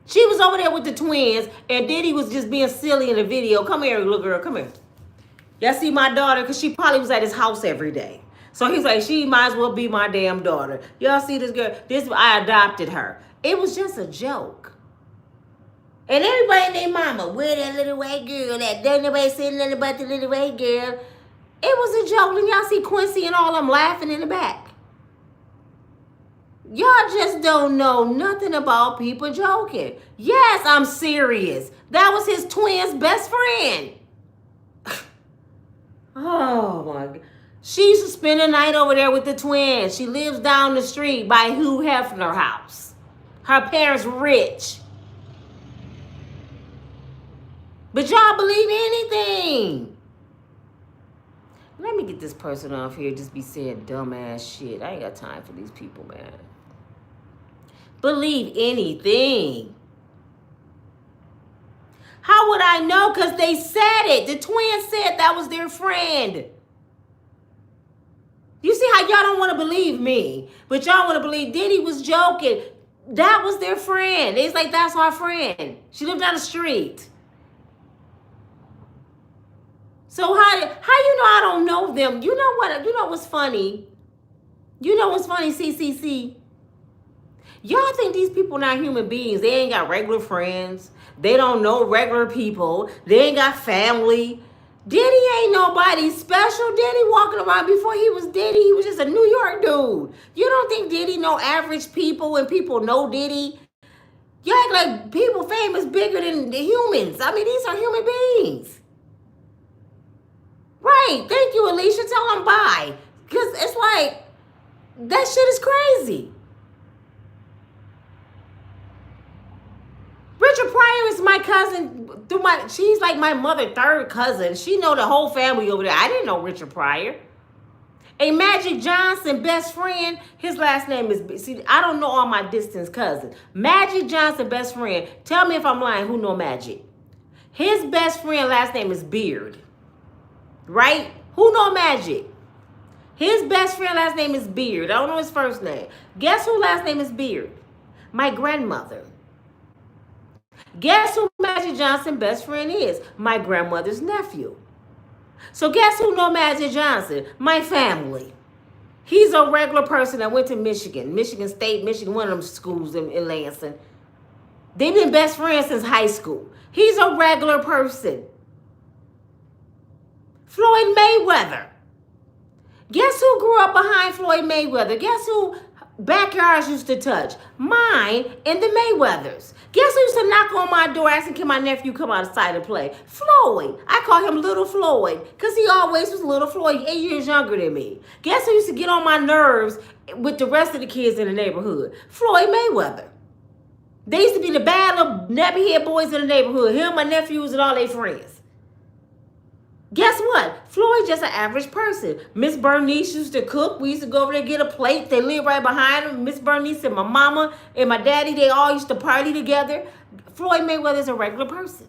She was over there with the twins, and Diddy was just being silly in the video. Come here, little girl, come here. Y'all see my daughter? Because she probably was at his house every day. So he's like, she might as well be my damn daughter. Y'all see this girl? I adopted her. It was just a joke. And everybody named mama, where that little white girl at? There nobody said nothing about the little white girl. It was a joke. And y'all see Quincy and all them laughing in the back. Y'all just don't know nothing about people joking. Yes, I'm serious. That was his twin's best friend. Oh my God. She used to spend the night over there with the twins. She lives down the street by Hugh Hefner's house. Her parents rich. But y'all believe anything. Let me get this person off here just be saying dumbass shit. I ain't got time for these people, man. Believe anything. How would I know? Because they said it. The twins said that was their friend. You see how y'all don't want to believe me, but y'all want to believe Diddy was joking. That was their friend. It's like, that's our friend. She lived down the street. So how you know I don't know them? You know what? You know what's funny? You know what's funny, CCC? Y'all think these people not human beings. They ain't got regular friends. They don't know regular people. They ain't got family. Diddy ain't nobody special. Diddy walking around before he was Diddy. He was just a New York dude. You don't think Diddy know average people and people know Diddy? You act like people famous bigger than the humans. I mean, these are human beings. Right. Thank you, Alicia. Tell them bye. Because it's like, that shit is crazy. Richard Pryor is my cousin. She's like my mother, third cousin. She know the whole family over there. I didn't know Richard Pryor. A Magic Johnson best friend, his last name is, see, I don't know all my distant cousins. Magic Johnson best friend. Tell me if I'm lying, who know Magic? His best friend last name is Beard. Right? Who know Magic? His best friend last name is Beard. I don't know his first name. Guess who last name is Beard? My grandmother. Guess who Magic Johnson's best friend is? My grandmother's nephew. So guess who know Magic Johnson? My family. He's a regular person that went to Michigan State, one of them schools in Lansing. They've been best friends since high school. He's a regular person. Floyd Mayweather. Guess who grew up behind Floyd Mayweather? Guess who backyards used to touch? Mine and the Mayweathers. Guess who used to knock on my door asking can my nephew come outside and play? Floyd. I call him Little Floyd because he always was Little Floyd, 8 years younger than me. Guess who used to get on my nerves with the rest of the kids in the neighborhood? Floyd Mayweather. They used to be the bad little nappy head boys in the neighborhood. Him, my nephews, and all their friends. Guess what? Floyd just an average person. Miss Bernice used to cook. We used to go over there and get a plate. They live right behind him. Miss Bernice and my mama and my daddy, they all used to party together. Floyd Mayweather's a regular person.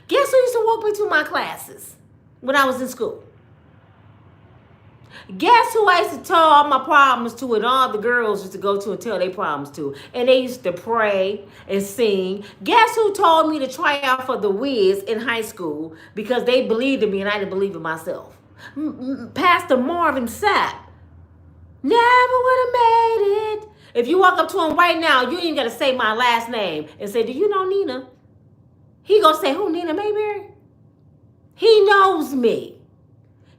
Guess who used to walk me to my classes when I was in school? Guess who I used to tell all my problems to and all the girls used to go to and tell their problems to? And they used to pray and sing. Guess who told me to try out for the Wiz in high school because they believed in me and I didn't believe in myself? Pastor Marvin Sapp. Never would have made it. If you walk up to him right now, you ain't got to say my last name and say, do you know Nina? He gonna say, who, Nina Mayberry? He knows me.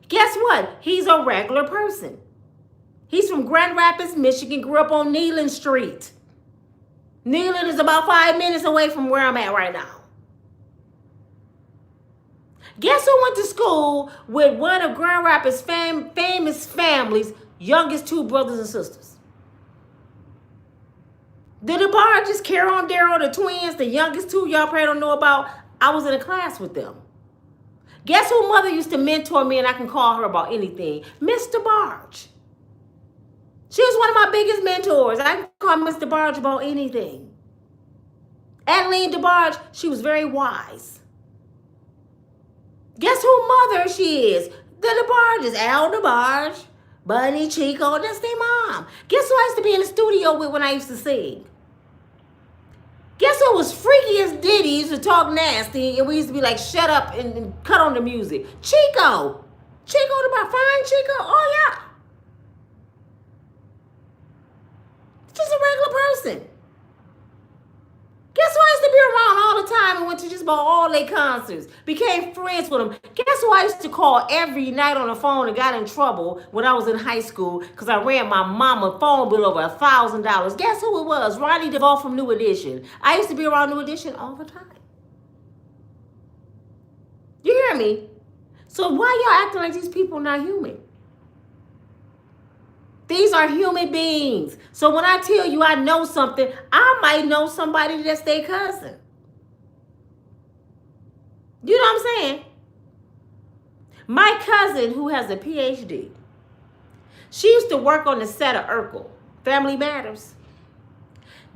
Guess what? He's a regular person. He's from Grand Rapids, Michigan, grew up on Neyland Street. Neyland is about 5 minutes away from where I'm at right now. Guess who went to school with one of Grand Rapids' famous families' youngest 2 brothers and sisters? The DeBarges, Carol and Daryl, the twins, the youngest 2 y'all probably don't know about. I was in a class with them. Guess who mother used to mentor me and I can call her about anything? Miss DeBarge. She was one of my biggest mentors. I can call Miss DeBarge about anything. Adeline DeBarge, she was very wise. Guess who mother she is? The DeBarges, Al DeBarge, Bunny, Chico, that's their mom. Guess who I used to be in the studio with when I used to sing? Guess who was freaky as Diddy, used to talk nasty, and we used to be like, shut up and cut on the music? Chico. Chico, the fine Chico? Oh, yeah. Just a regular person. Guess who I used to be around all the time and went to just about all their concerts? Became friends with them. Guess who I used to call every night on the phone and got in trouble when I was in high school because I ran my mama phone bill over $1,000? Guess who it was? Ronnie DeVoe from New Edition. I used to be around New Edition all the time. You hear me? So why y'all acting like these people not human? These are human beings. So when I tell you I know something, I might know somebody that's their cousin. You know what I'm saying? My cousin who has a PhD, she used to work on the set of Urkel, Family Matters.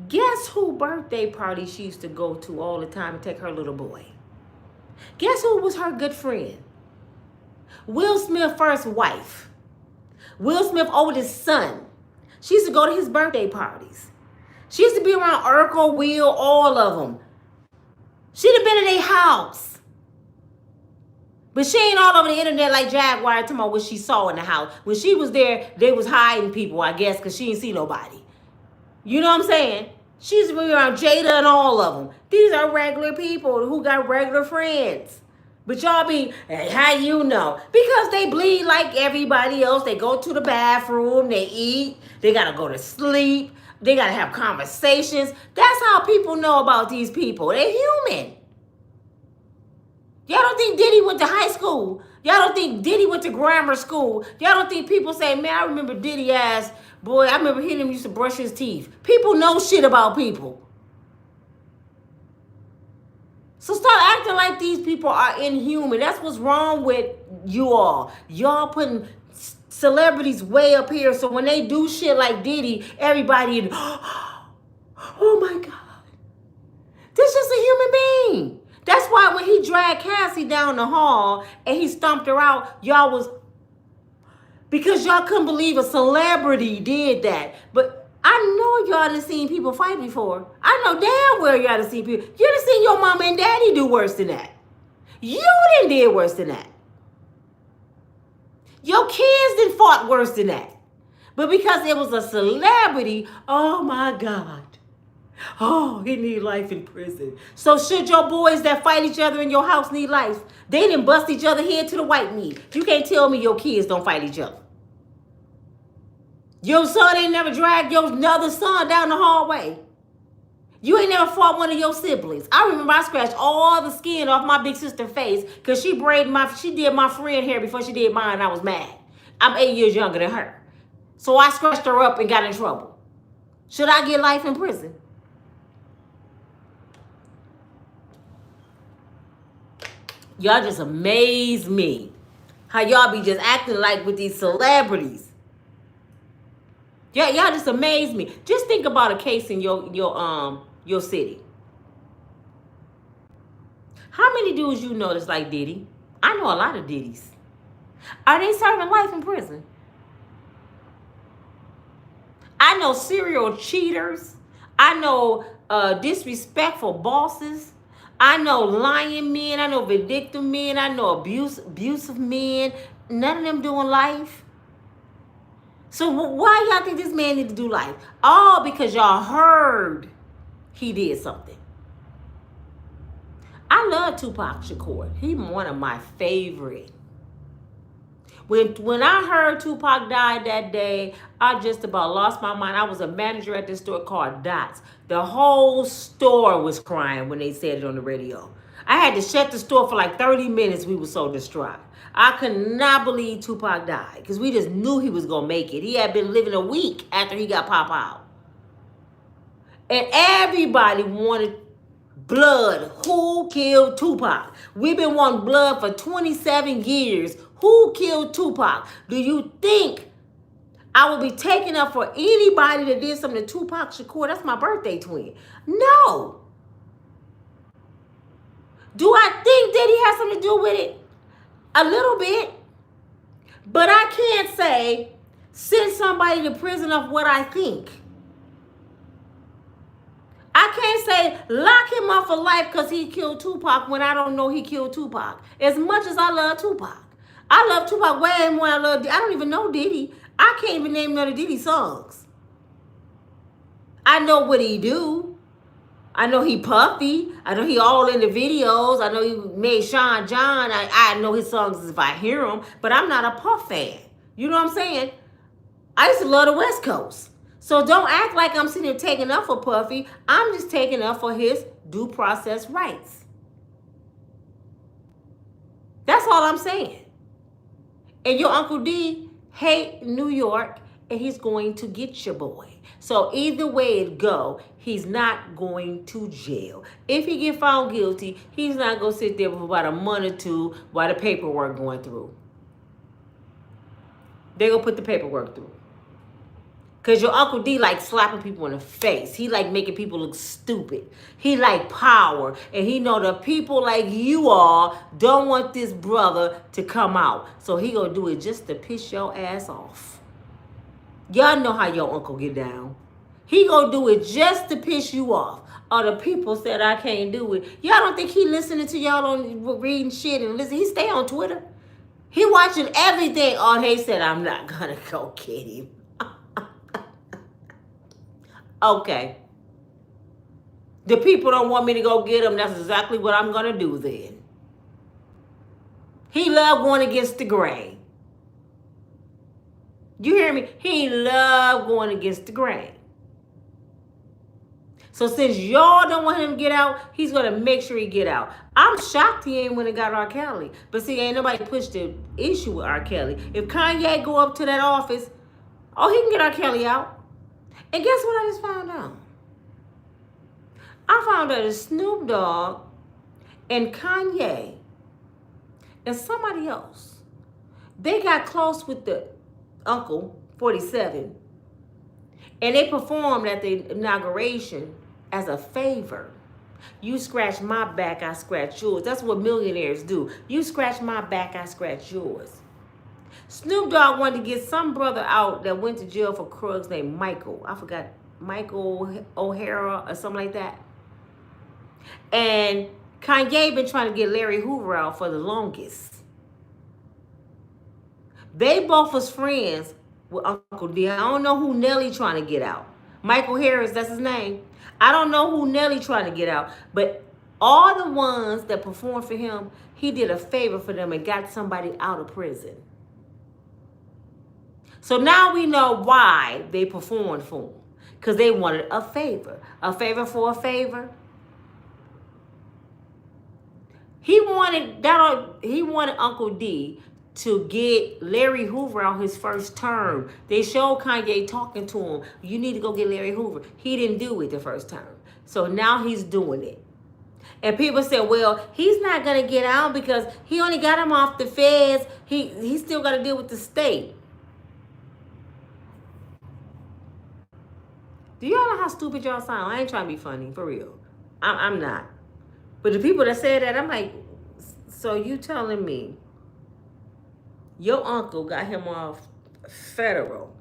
Guess who birthday party she used to go to all the time and take her little boy? Guess who was her good friend? Will Smith's first wife. Will Smith's oldest son. She used to go to his birthday parties. She used to be around Urkel, Will, all of them. She'd have been in their house. But she ain't all over the internet like Jaguar talking about what she saw in the house. When she was there, they was hiding people, I guess, because she didn't see nobody. You know what I'm saying? She used to be around Jada and all of them. These are regular people who got regular friends. But y'all be, hey, how you know? Because they bleed like everybody else. They go to the bathroom, they eat, they gotta go to sleep, they gotta have conversations. That's how people know about these people. They're human. Y'all don't think Diddy went to high school? Y'all don't think Diddy went to grammar school? Y'all don't think people say, man, I remember Diddy ass, boy, I remember hearing him used to brush his teeth. People know shit about people. So start acting like these people are inhuman. That's what's wrong with you all. Y'all putting celebrities way up here. So when they do shit like Diddy, everybody, oh my God. This is just a human being. That's why when he dragged Cassie down the hall and he stomped her out, y'all was, because y'all couldn't believe a celebrity did that. But I know y'all done seen people fight before. I know damn well y'all done seen people. You done seen your mama and daddy do worse than that. You done did worse than that. Your kids done fought worse than that. But because it was a celebrity, oh my God. Oh, he need life in prison. So should your boys that fight each other in your house need life? They didn't bust each other head to the white meat. You can't tell me your kids don't fight each other. Your son ain't never dragged your other son down the hallway. You ain't never fought one of your siblings. I remember I scratched all the skin off my big sister's face because she did my friend hair before she did mine. I was mad. I'm 8 years younger than her. So I scratched her up and got in trouble. Should I get life in prison? Y'all just amaze me. How y'all be just acting like with these celebrities. Yeah, y'all just amaze me. Just think about a case in your city. How many dudes you know that's like Diddy? I know a lot of Diddies. Are they serving life in prison? I know serial cheaters. I know disrespectful bosses. I know lying men. I know vindictive men. I know abusive men. None of them doing life. So why y'all think this man need to do life? All because y'all heard he did something. I love Tupac Shakur. He's one of my favorite. When I heard Tupac died that day, I just about lost my mind. I was a manager at this store called Dots. The whole store was crying when they said it on the radio. I had to shut the store for like 30 minutes. We were so distraught. I could not believe Tupac died because we just knew he was going to make it. He had been living a week after he got popped out. And everybody wanted blood. Who killed Tupac? We've been wanting blood for 27 years. Who killed Tupac? Do you think I would be taking up for anybody that did something to Tupac Shakur? That's my birthday twin. No. Do I think Diddy has something to do with it? A little bit. But I can't say send somebody to prison of what I think. I can't say lock him up for life because he killed Tupac when I don't know he killed Tupac. As much as I love Tupac. I love Tupac way more than I love Diddy. I don't even know Diddy. I can't even name none of Diddy's songs. I know what he do. I know he puffy. I know he all in the videos. I know he made Sean John. I know his songs if I hear them. But I'm not a Puff fan. You know what I'm saying? I used to love the West Coast. So don't act like I'm sitting here taking up for Puffy. I'm just taking up for his due process rights. That's all I'm saying. And your Uncle D hate New York, and he's going to get your boy. So either way it go, he's not going to jail. If he get found guilty, he's not going to sit there for about a month or two while the paperwork going through. They're going to put the paperwork through. Because your Uncle D like slapping people in the face. He like making people look stupid. He like power. And he know the people like you all don't want this brother to come out. So he gonna do it just to piss your ass off. Y'all know how your uncle get down. He gonna do it just to piss you off. Or the people said I can't do it. Y'all don't think he listening to y'all on reading shit and listen. He stay on Twitter. He watching everything. Oh, he said I'm not gonna go get him. Okay. The people don't want me to go get him. That's exactly what I'm going to do then. He loved going against the grain. You hear me? He loved going against the grain. So since y'all don't want him to get out, he's going to make sure he get out. I'm shocked he ain't went and got R. Kelly. But see, ain't nobody pushed the issue with R. Kelly. If Kanye go up to that office, oh, he can get R. Kelly out. And guess what I just found out? I found out that Snoop Dogg and Kanye and somebody else, they got close with the Uncle 47, and they performed at the inauguration as a favor. You scratch my back, I scratch yours. That's what millionaires do. You scratch my back, I scratch yours. Snoop Dogg wanted to get some brother out that went to jail for drugs named Michael. I forgot, Michael O'Hara or something like that. And Kanye been trying to get Larry Hoover out for the longest. They both was friends with Uncle D. I don't know who Nelly trying to get out. Michael Harris, that's his name. I don't know who Nelly trying to get out, but all the ones that performed for him, he did a favor for them and got somebody out of prison. So now we know why they performed for him. Because they wanted a favor. A favor for a favor. He wanted Uncle D to get Larry Hoover on his first term. They showed Kanye talking to him. You need to go get Larry Hoover. He didn't do it the first term. So now he's doing it. And people said, well, he's not going to get out because he only got him off the feds. He still got to deal with the state. Do y'all know how stupid y'all sound? I ain't trying to be funny, for real. I'm not. But the people that said that, I'm like, so you telling me your uncle got him off federal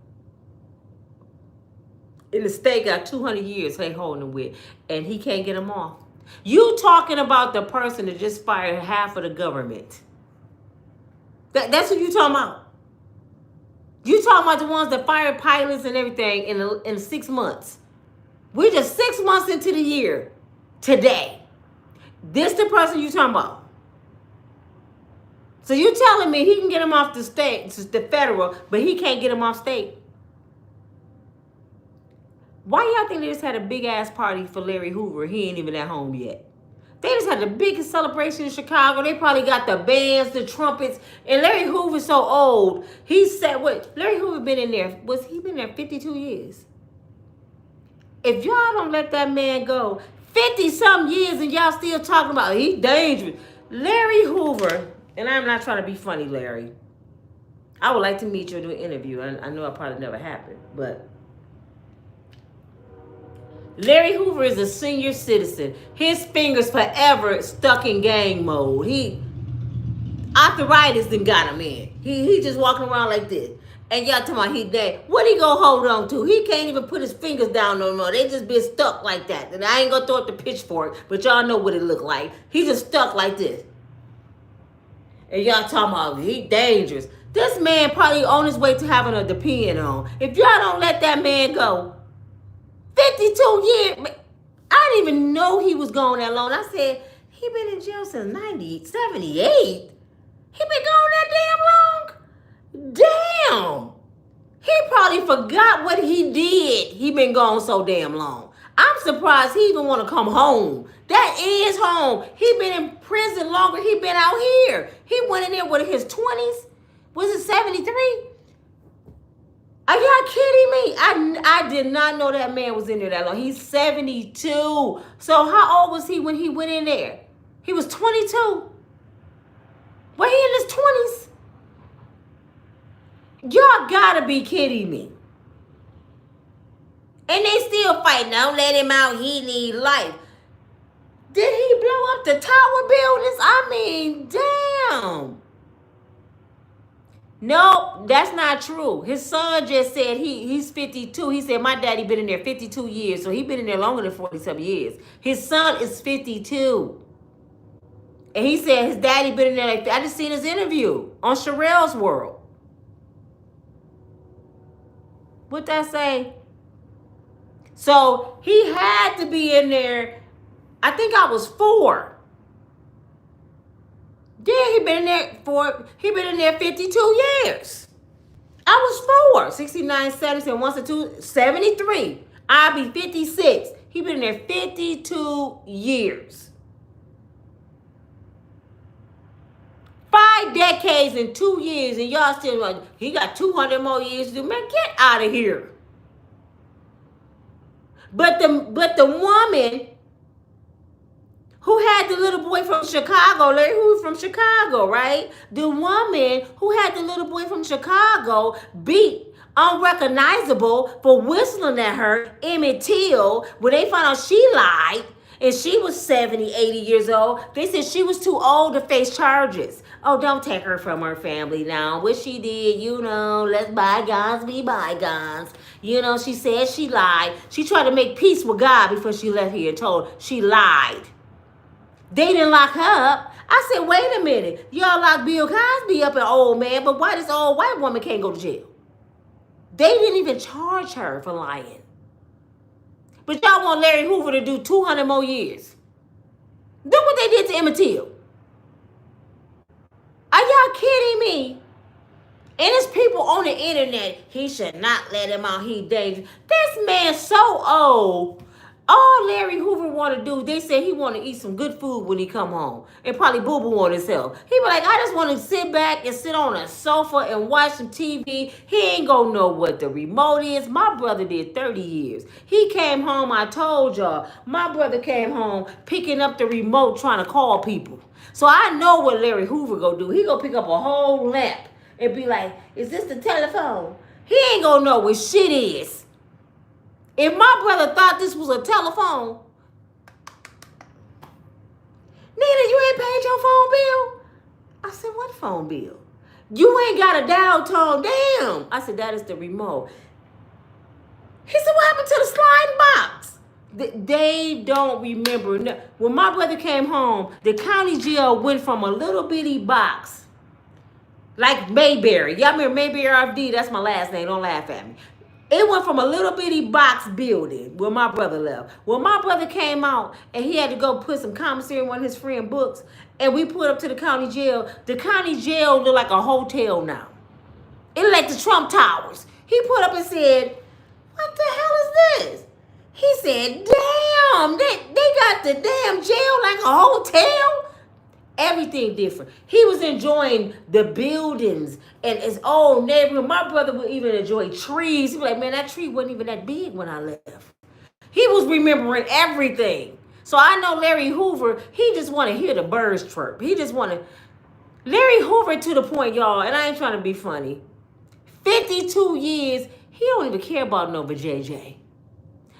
and the state got 200 years they holding him with, and he can't get him off? You talking about the person that just fired half of the government. That's what you talking about. You talking about the ones that fired pilots and everything in 6 months. We're just 6 months into the year today. This the person you talking about. So you telling me he can get him off the state, the federal, but he can't get him off state? Why y'all think they just had a big ass party for Larry Hoover? He ain't even at home yet. They just had the biggest celebration in Chicago. They probably got the bands, the trumpets. And Larry Hoover's so old. He said, what? Larry Hoover been in there. He been there 52 years? If y'all don't let that man go, 50-something years and y'all still talking about he dangerous. Larry Hoover, and I'm not trying to be funny, Larry. I would like to meet you and do an interview. I know it probably never happened, but Larry Hoover is a senior citizen. His fingers forever stuck in gang mode. Arthritis done got him in. He just walking around like this. And y'all talking about he dead. What he gonna hold on to? He can't even put his fingers down no more. They just been stuck like that. And I ain't gonna throw up the pitchfork, but y'all know what it look like. He just stuck like this. And y'all talking about he dangerous. This man probably on his way to having a depend on. If y'all don't let that man go, 52 years. I didn't even know he was gone that long. I said, he been in jail since 78. He been gone that damn long? Damn. He probably forgot what he did. He been gone so damn long. I'm surprised he even want to come home. That is home. He been in prison longer. He been out here. He went in there with his 20s. Was it 73? Are y'all kidding me? I did not know that man was in there that long. He's 72. So how old was he when he went in there? He was 22. Well, he in his 20s. Y'all gotta be kidding me. And they still fighting. Don't let him out. He need life. Did he blow up the tower buildings? I mean, damn. No, that's not true. His son just said he's 52. He said, my daddy been in there 52 years. So he been in there longer than 40-some years. His son is 52. And he said his daddy been in there like that. I just seen his interview on Sherelle's World. What'd that say? So he had to be in there. I think I was 4. Yeah, he been in there 52 years. I was 4. 69, 77, 1 to 2, 73. I'll be 56. He been in there 52 years. 5 decades and 2 years, and y'all still like, he got 200 more years to do. Man, get out of here. But the woman who had the little boy from Chicago, Larry Hoover from Chicago, right? The woman who had the little boy from Chicago beat unrecognizable for whistling at her, Emmett Till, when they found out she lied, and she was 70, 80 years old. They said she was too old to face charges. Oh, don't take her from her family now. What she did, let bygones be bygones. She said she lied. She tried to make peace with God before she left here and told she lied. They didn't lock her up. I said, wait a minute. Y'all locked Bill Cosby up, an old man, but why this old white woman can't go to jail? They didn't even charge her for lying. But y'all want Larry Hoover to do 200 more years. Do what they did to Emmett Till. Are y'all kidding me? And it's people on the internet. He should not let him out. He dangerous. This man's so old. All Larry Hoover want to do, they say he want to eat some good food when he come home. And probably boo-boo on himself. He be like, I just want to sit back and sit on a sofa and watch some TV. He ain't gonna know what the remote is. My brother did 30 years. He came home, I told y'all, my brother came home picking up the remote trying to call people. So I know what Larry Hoover gonna do. He gonna pick up a whole lamp and be like, is this the telephone? He ain't gonna know what shit is. If my brother thought this was a telephone, Nina, you ain't paid your phone bill? I said, what phone bill? You ain't got a dial tone. Damn. I said, that is the remote. He said, what happened to the sliding box? They don't remember. When my brother came home, the county jail went from a little bitty box, like Mayberry. Y'all remember Mayberry RFD? That's my last name. Don't laugh at me. It went from a little bitty box building where my brother left. When my brother came out and he had to go put some commissary in one of his friend's books, and we put up to the county jail looked like a hotel now. It looked like the Trump Towers. He put up and said, what the hell is this? He said, damn, they got the damn jail like a hotel. Everything different. He was enjoying the buildings and his old neighborhood. My brother would even enjoy trees. He'd be like, man, that tree wasn't even that big when I left. He was remembering everything. So I know Larry Hoover, he just want to hear the birds chirp. He just want to. Larry Hoover to the point, y'all, and I ain't trying to be funny. 52 years, he don't even care about no JJ.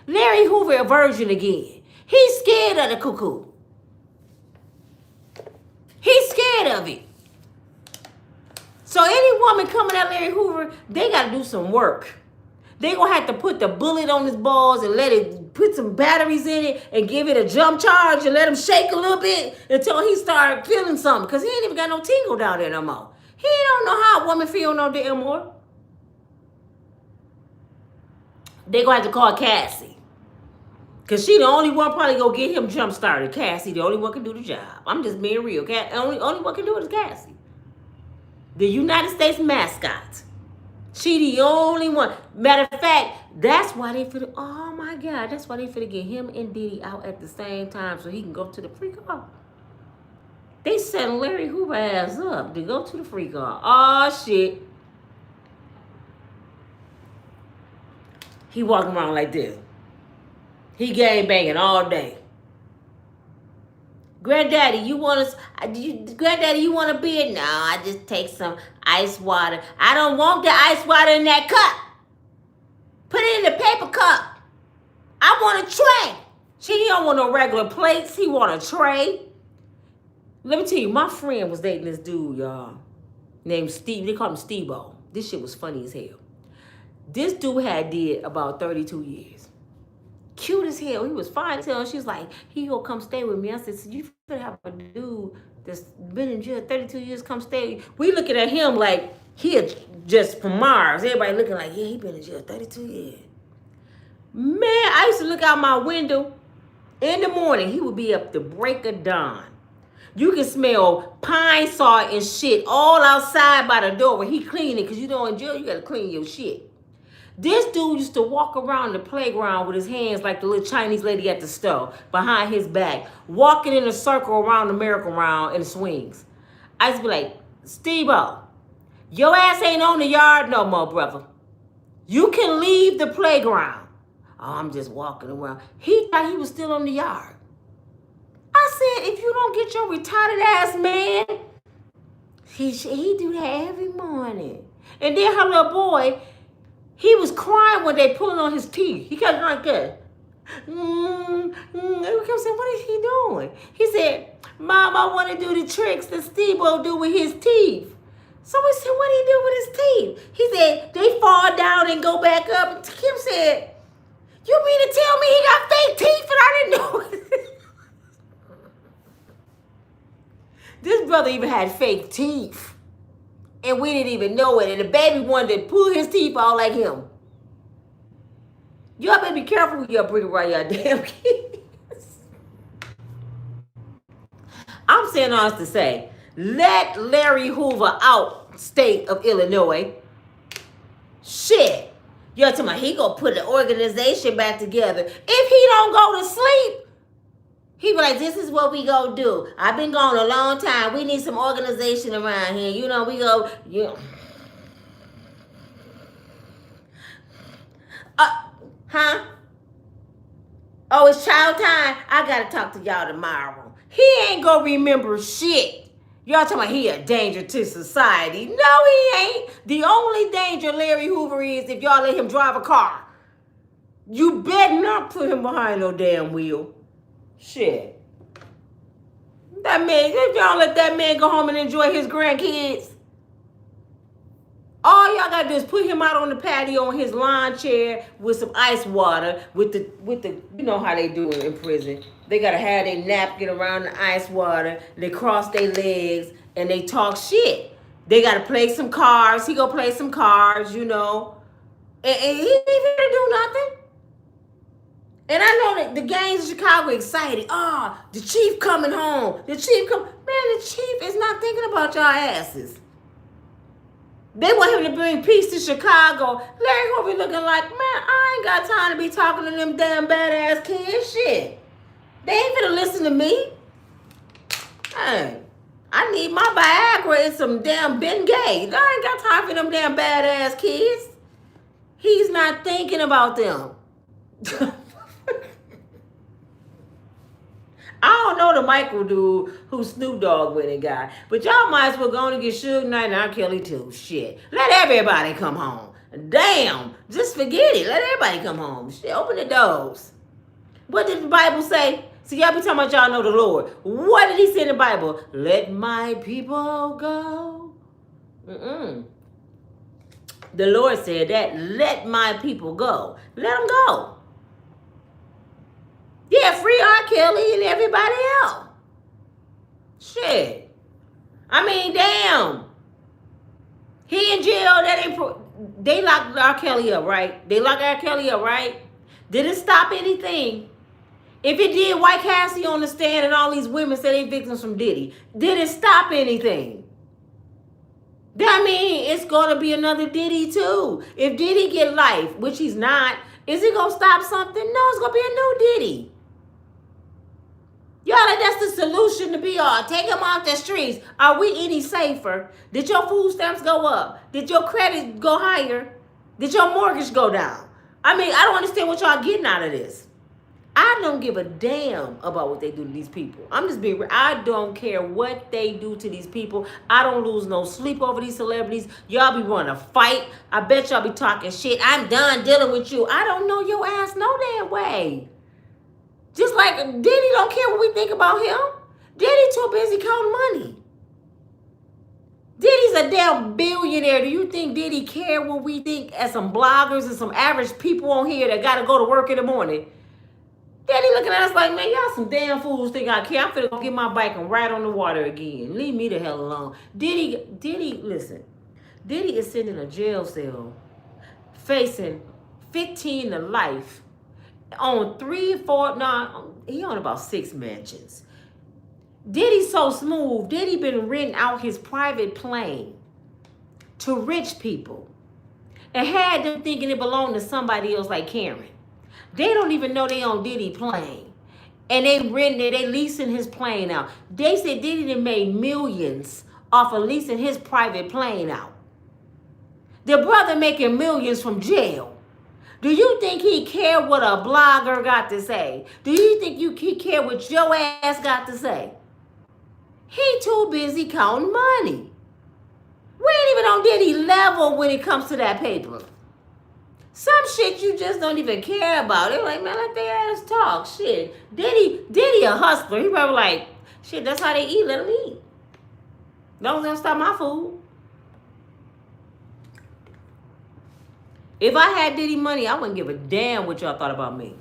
Larry Hoover a virgin again. He's scared of the cuckoo. He's scared of it. So any woman coming at Larry Hoover, they got to do some work. They going to have to put the bullet on his balls and let it, put some batteries in it and give it a jump charge and let him shake a little bit until he start feeling something. Because he ain't even got no tingle down there no more. He don't know how a woman feel no damn more. They going to have to call Cassie. Because she the only one probably go get him jump started. Cassie, the only one can do the job. I'm just being real. Only one can do it is Cassie. The United States mascot. She the only one. Matter of fact, that's why they finna, oh my God, that's why they finna get him and Diddy out at the same time so he can go to the free car. They setting Larry Hoover ass up to go to the free car. Oh shit. He walking around like this. He gang banging all day. Granddaddy, you want a beer? No, I just take some ice water. I don't want the ice water in that cup. Put it in the paper cup. I want a tray. He don't want no regular plates. He want a tray. Let me tell you, my friend was dating this dude, y'all, named Steve. They call him Steve-O. This shit was funny as hell. This dude had did about 32 years. Cute as hell. He was fine as hell. She was like, he gonna come stay with me. I said, so you finna have a dude that's been in jail 32 years come stay. We looking at him like he just from Mars. Everybody looking like, yeah, he been in jail 32 years. Man, I used to look out my window in the morning. He would be up the break of dawn. You can smell pine saw and shit all outside by the door when he cleaning, because you know in jail you gotta clean your shit. This dude used to walk around the playground with his hands like the little Chinese lady at the store behind his back, walking in a circle around the merry-go-round in the swings. I used to be like, Steve-O, your ass ain't on the yard no more, brother. You can leave the playground. Oh, I'm just walking around. He thought he was still on the yard. I said, if you don't get your retarded ass man, he do that every morning. And then her little boy, he was crying when they pulling on his teeth. He kept like that. We kept saying, what is he doing? He said, Mom, I want to do the tricks that Steve-O do with his teeth. So we said, what do he do with his teeth? He said, they fall down and go back up. And Kim said, you mean to tell me he got fake teeth and I didn't know it? This brother even had fake teeth. And we didn't even know it. And the baby wanted to pull his teeth out like him. Y'all better be careful who y'all bring around y'all damn kids. I'm saying all this to say, let Larry Hoover out state of Illinois. Shit. Y'all talking about he gonna put the organization back together. If he don't go to sleep, he be like, this is what we gonna do. I've been gone a long time. We need some organization around here. You know, we go, you know. Huh? Oh, it's child time. I gotta talk to y'all tomorrow. He ain't gonna remember shit. Y'all talking about he a danger to society. No, he ain't. The only danger Larry Hoover is if y'all let him drive a car. You better not put him behind no damn wheel. Shit. That man, if y'all let that man go home and enjoy his grandkids, all y'all gotta do is put him out on the patio on his lawn chair with some ice water, with the you know how they do it in prison. They gotta have their napkin around the ice water, they cross their legs, and they talk shit. They gotta play some cards. He go play some cards, you know. And he ain't gonna do nothing. And I know that the gangs in Chicago are excited. Oh, the chief coming home. The chief come. Man, the chief is not thinking about y'all asses. They want him to bring peace to Chicago. Larry Hoover looking like, man, I ain't got time to be talking to them damn badass kids. Shit. They ain't gonna listen to me. Hey, I need my Viagra and some damn Bengay. I ain't got time for them damn badass kids. He's not thinking about them. I don't know the Michael dude who Snoop Dogg went and got. But y'all might as well go and get Suge Knight and R. Kelly too. Shit. Let everybody come home. Damn. Just forget it. Let everybody come home. Shit. Open the doors. What did the Bible say? So y'all be talking about y'all know the Lord. What did he say in the Bible? Let my people go. The Lord said that. Let my people go. Let them go. Yeah, free R. Kelly and everybody else. Shit. I mean, damn. He in jail. That ain't they locked R. Kelly up, right? They locked R. Kelly up, right? Did it stop anything? If it did, why Cassie on the stand and all these women say they victims from Diddy? Did it stop anything? That mean it's gonna be another Diddy too. If Diddy get life, which he's not, is it gonna stop something? No, it's gonna be a new Diddy. Y'all, that's the solution to be all. Take them off the streets. Are we any safer? Did your food stamps go up? Did your credit go higher? Did your mortgage go down? I mean, I don't understand what y'all getting out of this. I don't give a damn about what they do to these people. I'm just being real. I don't care what they do to these people. I don't lose no sleep over these celebrities. Y'all be wanting to fight. I bet y'all be talking shit. I'm done dealing with you. I don't know your ass no damn way. Just like Diddy don't care what we think about him. Diddy too busy counting money. Diddy's a damn billionaire. Do you think Diddy care what we think as some bloggers and some average people on here that got to go to work in the morning? Diddy looking at us like, man, y'all some damn fools think I care. I'm finna go get my bike and ride on the water again. Leave me the hell alone. Diddy, listen. Diddy is sitting in a jail cell facing 15 to life. On 3, 4, no, he on about 6 mansions. Diddy's so smooth. Diddy been renting out his private plane to rich people and had them thinking it belonged to somebody else like Karen. They don't even know they on Diddy plane. And they renting it, they leasing his plane out. They said Diddy done made millions off of leasing his private plane out. The brother making millions from jail. Do you think he care what a blogger got to say? Do you think he care what your ass got to say? He too busy counting money. We ain't even on Diddy level when it comes to that paper. Some shit you just don't even care about. They're like, man, let their ass talk. Shit. Diddy a hustler. He probably like, shit, that's how they eat. Let them eat. Don't stop my food. If I had Diddy money, I wouldn't give a damn what y'all thought about me.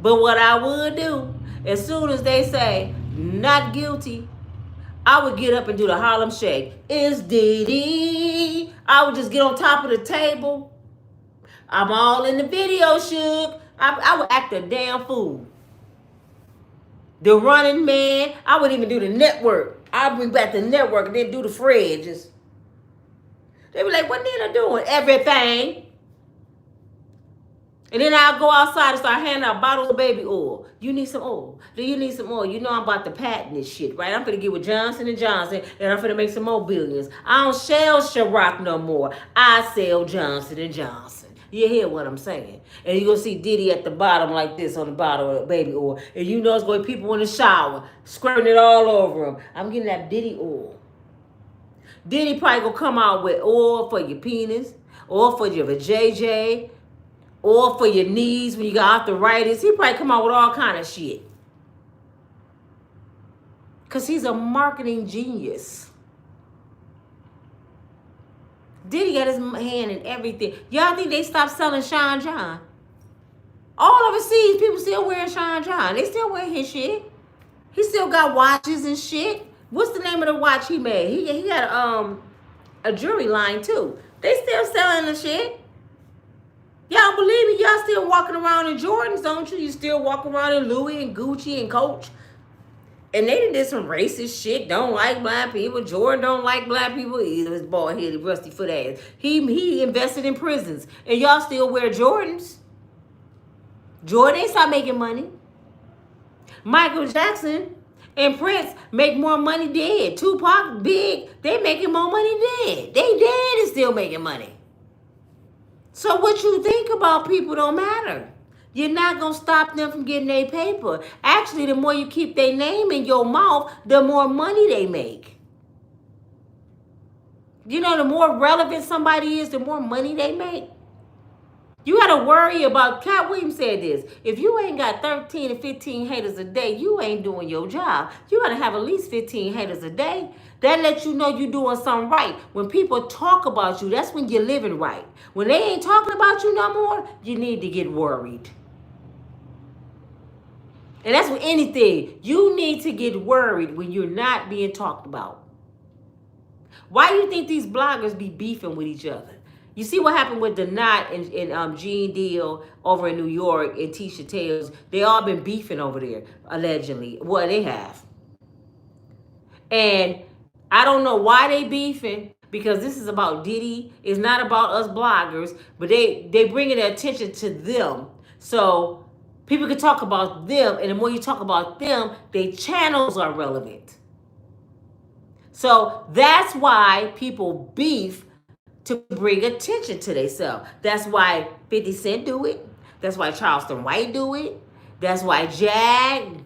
But what I would do, as soon as they say, not guilty, I would get up and do the Harlem Shake. It's Diddy. I would just get on top of the table, I'm all in the video, Suge. I would act a damn fool. The running man. I would even do the network. I'd bring back the network and then do the Fred. Just they be like, what Nina doing? Everything. And then I'll go outside and start handing out bottles of baby oil. You need some oil. Do you need some oil? You know I'm about to patent this shit, right? I'm finna get with Johnson & Johnson and I'm finna make some more billions. I don't sell Ciroc no more. I sell Johnson & Johnson. You hear what I'm saying? And you're gonna see Diddy at the bottom like this on the bottle of baby oil. And you know it's gonna be people in the shower squirting it all over them. I'm getting that Diddy oil. Diddy probably gonna come out with oil for your penis, oil for your vajayjay, or for your knees when you got arthritis. He probably come out with all kind of shit. Because he's a marketing genius. Diddy got his hand in everything. Y'all think they stopped selling Sean John? All overseas, people still wearing Sean John. They still wear his shit. He still got watches and shit. What's the name of the watch he made? He got a jewelry line too. They still selling the shit. Y'all believe me? Y'all still walking around in Jordans, don't you? You still walk around in Louis and Gucci and Coach. And they did some racist shit. Don't like black people. Jordan don't like black people either. His bald headed, rusty foot ass. He invested in prisons. And y'all still wear Jordans. Jordan ain't stop making money. Michael Jackson and Prince make more money dead. Tupac, Big, they making more money dead. They dead and still making money. So what you think about people don't matter. You're not going to stop them from getting their paper. Actually, the more you keep their name in your mouth, the more money they make. You know, the more relevant somebody is, the more money they make. You got to worry about, Cat Williams said this, if you ain't got 13 to 15 haters a day, you ain't doing your job. You got to have at least 15 haters a day. That lets you know you're doing something right. When people talk about you, that's when you're living right. When they ain't talking about you no more, you need to get worried. And that's with anything. You need to get worried when you're not being talked about. Why do you think these bloggers be beefing with each other? You see what happened with Donat and Gene Deal over in New York and Tisha Tales. They all been beefing over there, allegedly. Well, they have. And I don't know why they beefing, because this is about Diddy. It's not about us bloggers, but they bringing the attention to them. So people can talk about them, and the more you talk about them, their channels are relevant. So that's why people beef, to bring attention to themselves. That's why 50 Cent do it. That's why Charleston White do it. That's why Gene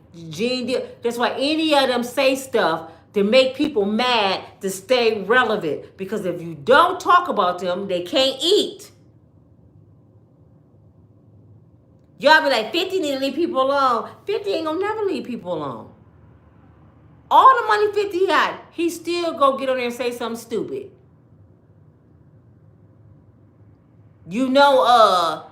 Deal. That's why any of them say stuff to make people mad, to stay relevant. Because if you don't talk about them, they can't eat. Y'all be like, 50 need to leave people alone. 50 ain't gonna never leave people alone. All the money 50 got, he still go get on there and say something stupid. You know,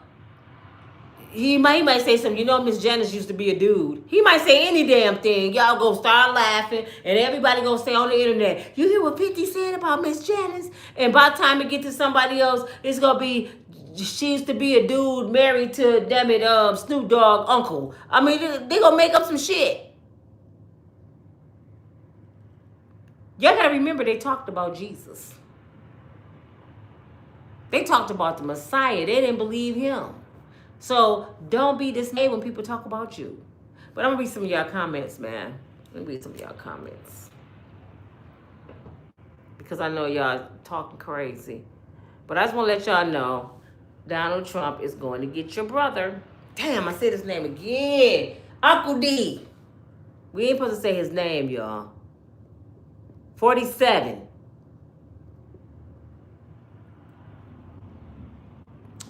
he might say something. You know, Miss Janice used to be a dude. He might say any damn thing. Y'all go start laughing, and everybody gonna say on the internet, you hear what 50 said about Miss Janice? And by the time it get to somebody else, it's gonna be, she used to be a dude married to, damn it, Snoop Dogg uncle. I mean, they gonna make up some shit. Y'all gotta remember they talked about Jesus. They talked about the Messiah. They didn't believe him. So don't be dismayed when people talk about you. But I'm going to read some of y'all comments, man. Let me read some of y'all comments. Because I know y'all talking crazy. But I just want to let y'all know, Donald Trump is going to get your brother. Damn, I said his name again. Uncle D. We ain't supposed to say his name, y'all. 47.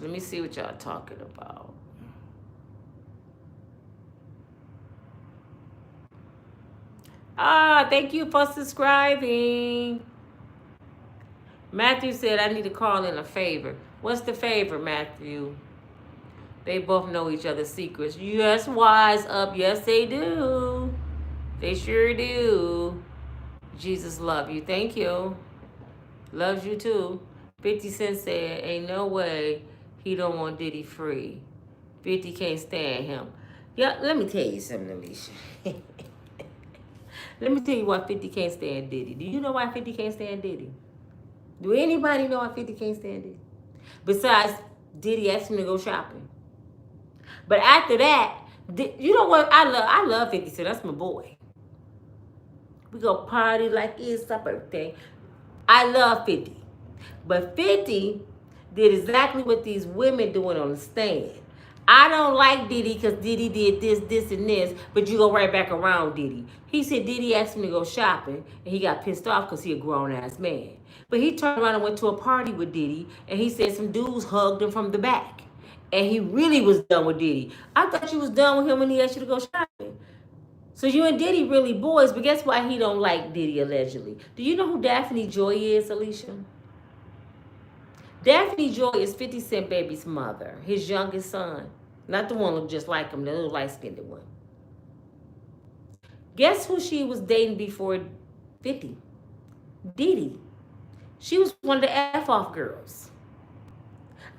Let me see what y'all talking about. Thank you for subscribing. Matthew said, I need to call in a favor. What's the favor, Matthew? They both know each other's secrets. Yes, wise up. Yes, they do. They sure do. Jesus love you. Thank you. Loves you too. 50 Cent said, ain't no way He don't want Diddy free. 50 can't stand him. Yeah, let me tell you something, Alicia. Let me tell you why 50 can't stand Diddy. Do you know why 50 can't stand Diddy? Do anybody know why 50 can't stand Diddy? Besides, Diddy asked him to go shopping. But after that, you know what? I love 50 Cent. That's my boy. We go party like it's our birthday. I love 50. But 50 did exactly what these women doing on the stand. I don't like Diddy because Diddy did this, and this, but you go right back around Diddy. He said Diddy asked him to go shopping, and he got pissed off because he a grown-ass man. But he turned around and went to a party with Diddy, and he said some dudes hugged him from the back. And he really was done with Diddy. I thought you was done with him when he asked you to go shopping. So you and Diddy really boys, but guess why he don't like Diddy allegedly? Do you know who Daphne Joy is, Alicia? Daphne Joy is 50 Cent baby's mother, his youngest son. Not the one who looked just like him, the little light-skinned one. Guess who she was dating before 50? Diddy. She was one of the F-off girls.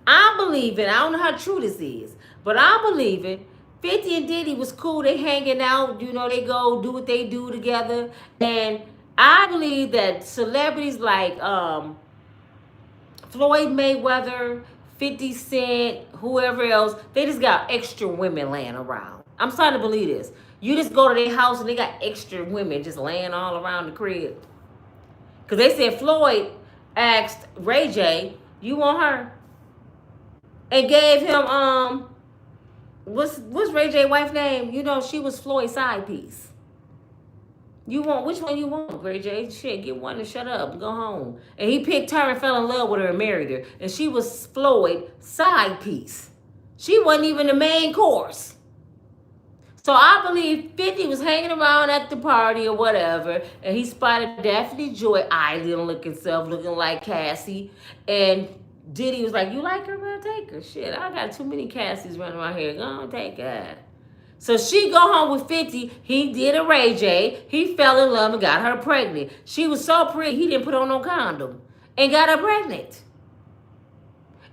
I'm believing, I don't know how true this is, but I'm believing 50 and Diddy was cool. They hanging out, you know, they go do what they do together. And I believe that celebrities like Floyd Mayweather, 50 Cent, whoever else, they just got extra women laying around. I'm starting to believe this. You just go to their house and they got extra women just laying all around the crib. Because they said Floyd asked Ray J, you want her? And gave him, what's Ray J wife's name? You know, she was Floyd's side piece. You want, which one you want, Ray J? Shit, get one and shut up and go home. And he picked her and fell in love with her and married her. And she was Floyd's side piece. She wasn't even the main course. So I believe 50 was hanging around at the party or whatever, and he spotted Daphne Joy, idling looking self, looking like Cassie. And Diddy was like, you like her, man? Take her. Shit, I got too many Cassies running around here. Go on, take her. So she go home with 50. He did a Ray J. He fell in love and got her pregnant. She was so pretty, he didn't put on no condom and got her pregnant.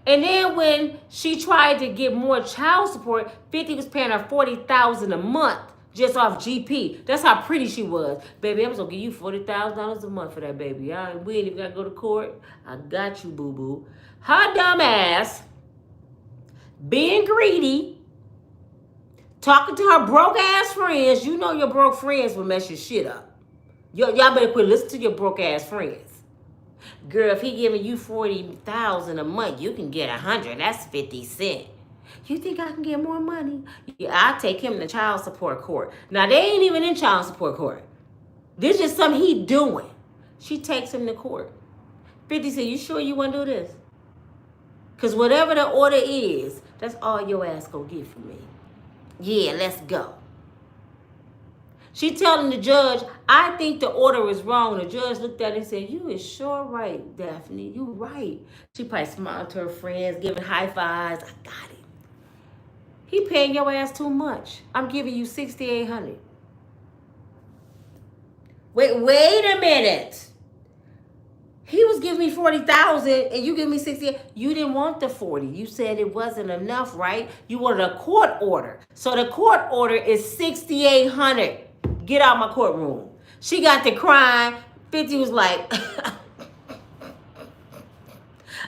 And then when she tried to get more child support, 50 was paying her $40,000 a month just off GP. That's how pretty she was. Baby, I'm going to give you $40,000 a month for that baby. All right, we ain't even got to go to court. I got you, boo-boo. Her dumb ass, being greedy, talking to her broke-ass friends. You know your broke friends will mess your shit up. Y'all better quit listening to your broke-ass friends. Girl, if he giving you $40,000 a month, you can get 100. That's 50 cents. You think I can get more money? Yeah, I'll take him to child support court. Now, they ain't even in child support court. This is something he doing. She takes him to court. 50 said, you sure you want to do this? Because whatever the order is, that's all your ass gonna get from me. Yeah, let's go. She telling the judge, I think the order is wrong. The judge looked at it and said, you is sure right, Daphne. You right. She probably smiled to her friends, giving high fives. I got it. He paying your ass too much. I'm giving you $6,800. Wait a minute. He was giving me $40,000 and you give me $68,000. You didn't want the 40. You said it wasn't enough, right? You wanted a court order. So the court order is $6,800. Get out my courtroom. She got to crying. 50 was like,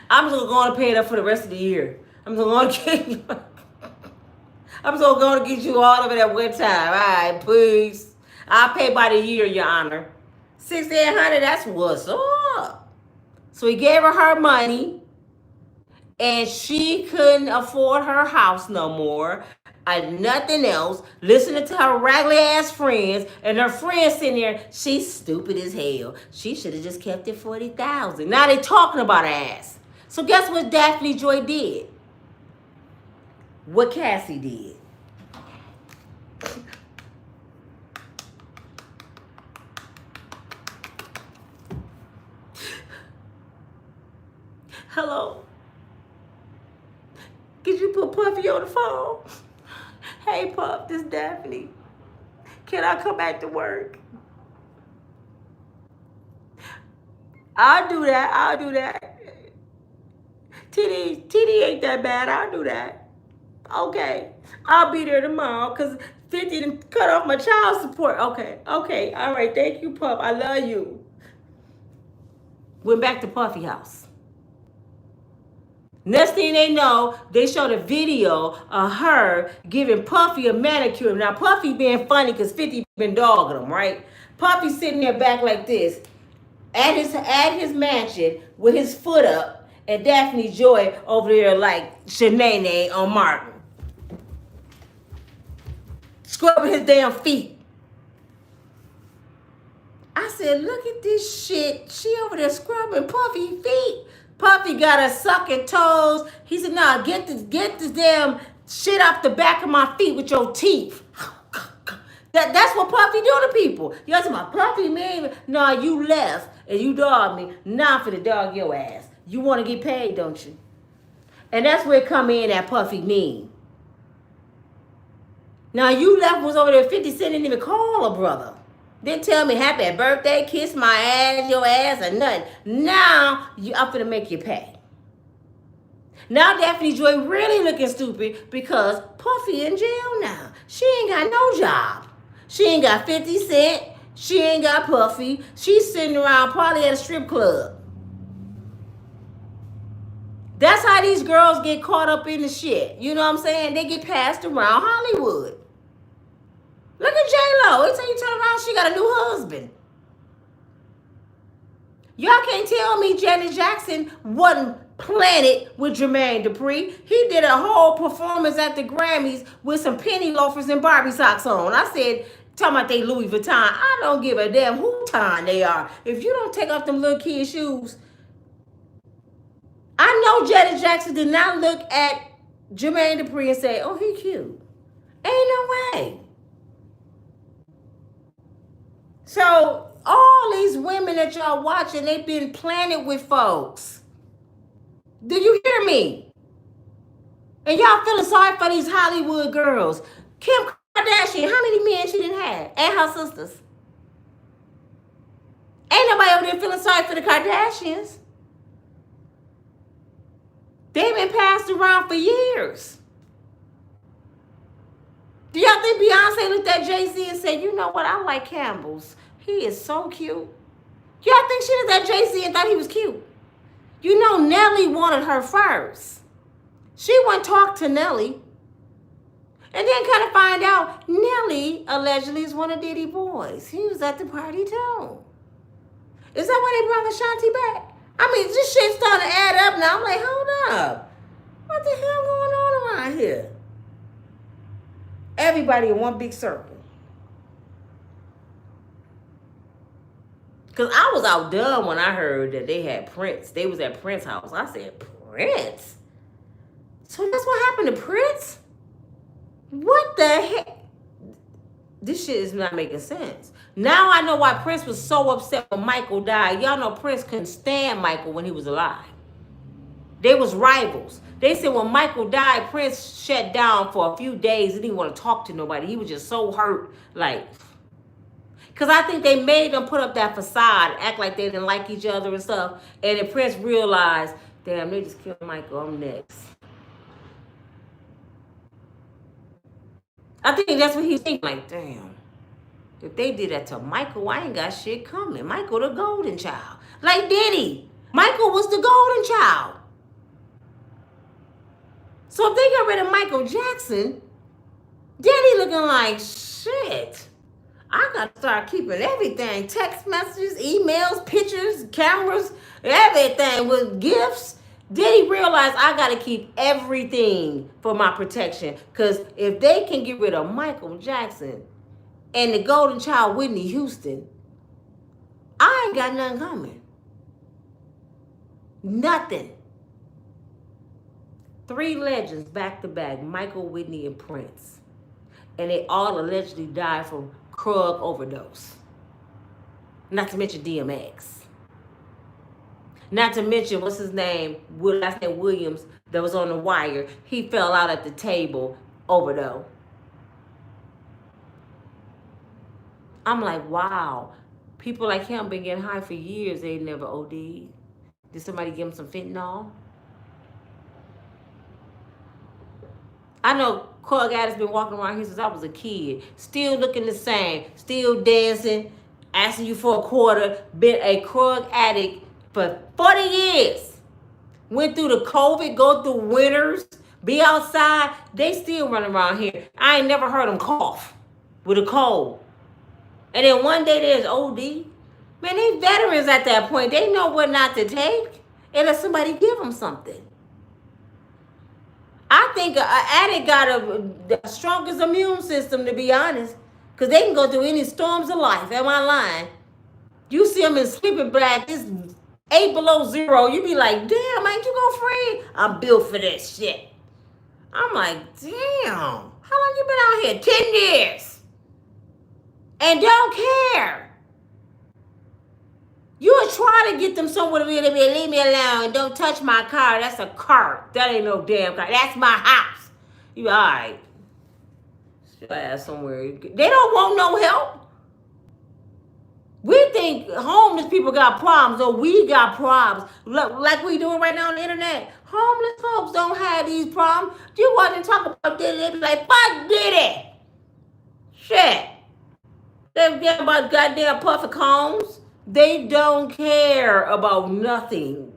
I'm just going to pay it up for the rest of the year. I'm just going to get you. I'm just going to get you all of it at one time. All right, please. I'll pay by the year, Your Honor. $6,800, that's what's up. So he gave her money, and she couldn't afford her house no more. Nothing else, listening to her raggedy ass friends, and her friends sitting there, she's stupid as hell. She should have just kept it $40,000. Now they talking about her ass. So guess what Daphne Joy did? What Cassie did. Hello? Could you put Puffy on the phone? Hey, Puff, this is Daphne. Can I come back to work? I'll do that. TD ain't that bad. I'll do that. Okay. I'll be there tomorrow because 50 didn't cut off my child support. Okay. Okay. All right. Thank you, Puff. I love you. Went back to Puffy house. Next thing they know, they showed a video of her giving Puffy a manicure. Now, Puffy being funny because 50 been dogging him, right? Puffy sitting there back like this at his mansion with his foot up, and Daphne Joy over there like Shanae on Martin. Scrubbing his damn feet. I said, look at this shit. She over there scrubbing Puffy feet. Puffy got her sucking toes. He said, nah, get this damn shit off the back of my feet with your teeth. That's what Puffy do to people. You talking about Puffy, man? Nah, you left and you dogged me. Nah, for the dog your ass. You want to get paid, don't you? And that's where it come in at Puffy mean. Now, you left was over there 50 Cent didn't even call a brother. Didn't tell me happy birthday, kiss my ass, your ass, or nothing. Now, I'm finna make you pay. Now, Daphne Joy really looking stupid because Puffy in jail now. She ain't got no job. She ain't got 50 Cent. She ain't got Puffy. She's sitting around probably at a strip club. That's how these girls get caught up in the shit. You know what I'm saying? They get passed around Hollywood. Look at J-Lo. Every time you turn around, she got a new husband. Y'all can't tell me Janet Jackson wasn't planted with Jermaine Dupri. He did a whole performance at the Grammys with some penny loafers and Barbie socks on. I said, talking about they Louis Vuitton. I don't give a damn who time they are. If you don't take off them little kid shoes. I know Janet Jackson did not look at Jermaine Dupri and say, oh, he cute. Ain't no way. So all these women that y'all watching, they've been planted with folks. Do you hear me? And y'all feeling sorry for these Hollywood girls. Kim Kardashian, how many men she didn't have? And her sisters. Ain't nobody over there feeling sorry for the Kardashians. They've been passed around for years. Do y'all think Beyonce looked at Jay-Z and said, you know what, I like Campbell's. He is so cute. Y'all think she looked at Jay-Z and thought he was cute? You know Nelly wanted her first. She went talk to Nelly. And then kind of find out Nelly allegedly is one of Diddy boys. He was at the party too. Is that why they brought Ashanti back? I mean, this shit's starting to add up now. I'm like, hold up. What the hell going on around here? Everybody in one big circle. Because I was outdone when I heard that they had Prince. They was at Prince's house. I said, Prince? So that's what happened to Prince? What the heck? This shit is not making sense. Now I know why Prince was so upset when Michael died. Y'all know Prince couldn't stand Michael when he was alive. They was rivals. They said when Michael died, Prince shut down for a few days and didn't want to talk to nobody. He was just so hurt. Like, because I think they made them put up that facade, act like they didn't like each other and stuff. And then Prince realized, damn, they just killed Michael. I'm next. I think that's what he's thinking. Like, damn, if they did that to Michael, I ain't got shit coming. Michael the golden child. Like Diddy. Michael was the golden child. So if they get rid of Michael Jackson, Diddy looking like, shit, I got to start keeping everything. Text messages, emails, pictures, cameras, everything with gifts. Diddy realized I got to keep everything for my protection. Because if they can get rid of Michael Jackson and the golden child Whitney Houston, I ain't got nothing coming. Nothing. 3 legends back to back, Michael, Whitney, and Prince. And they all allegedly died from drug overdose. Not to mention DMX. Not to mention, what's his name? Last name Williams, that was on the wire. He fell out at the table, overdose. I'm like, wow. People like him been getting high for years. They never OD'd. Did somebody give him some fentanyl? I know Craig Adams been walking around here since I was a kid. Still looking the same. Still dancing. Asking you for a quarter. Been a Craig addict for 40 years. Went through the COVID. Go through winters. Be outside. They still running around here. I ain't never heard them cough with a cold. And then one day there's OD. Man, they veterans at that point. They know what not to take unless somebody give them something. I think an addict got the strongest immune system, to be honest, because they can go through any storms of life. Am I lying? You see them in sleeping bag, it's 8 below 0. You be like, damn, ain't you go free? I'm built for this shit. I'm like, damn, how long you been out here? 10 years. And don't care. You would try to get them somewhere to leave me alone. Don't touch my car. That's a car. That ain't no damn car. That's my house. You all right? Ass somewhere. They don't want no help. We think homeless people got problems, or we got problems. Like we doing right now on the internet. Homeless folks don't have these problems. You wasn't talking about Diddy. They be like, fuck Diddy. Shit. They get about goddamn Puffy Combs. They don't care about nothing.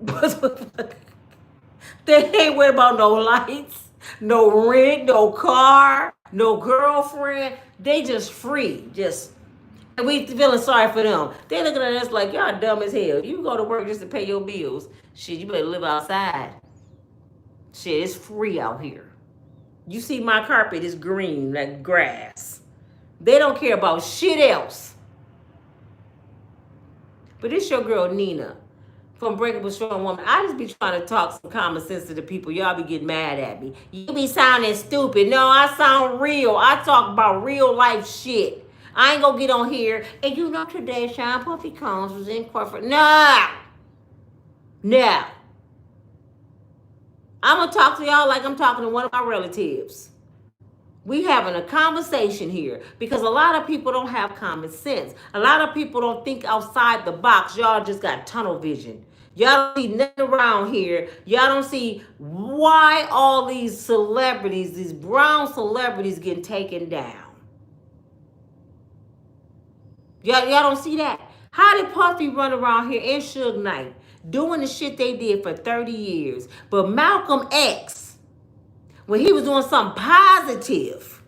They ain't worried about no lights, no rent, no car, no girlfriend. They just free. And we feeling sorry for them. They looking at us like, y'all dumb as hell. You go to work just to pay your bills. Shit, you better live outside. Shit, it's free out here. You see my carpet is green like grass. They don't care about shit else. But it's your girl Nina from Unbreakable Strong Woman. I just be trying to talk some common sense to the people. Y'all be getting mad at me. You be sounding stupid. No, I sound real. I talk about real life shit. I ain't gonna get on here. And you know today Sean Puffy Combs was in corporate. No. I'm gonna talk to y'all like I'm talking to one of my relatives. We having a conversation here because a lot of people don't have common sense. A lot of people don't think outside the box. Y'all just got tunnel vision. Y'all don't see nothing around here. Y'all don't see why all these celebrities, these brown celebrities getting taken down. Y'all don't see that. How did Puffy run around here and Suge Knight doing the shit they did for 30 years? But Malcolm X, when he was doing something positive,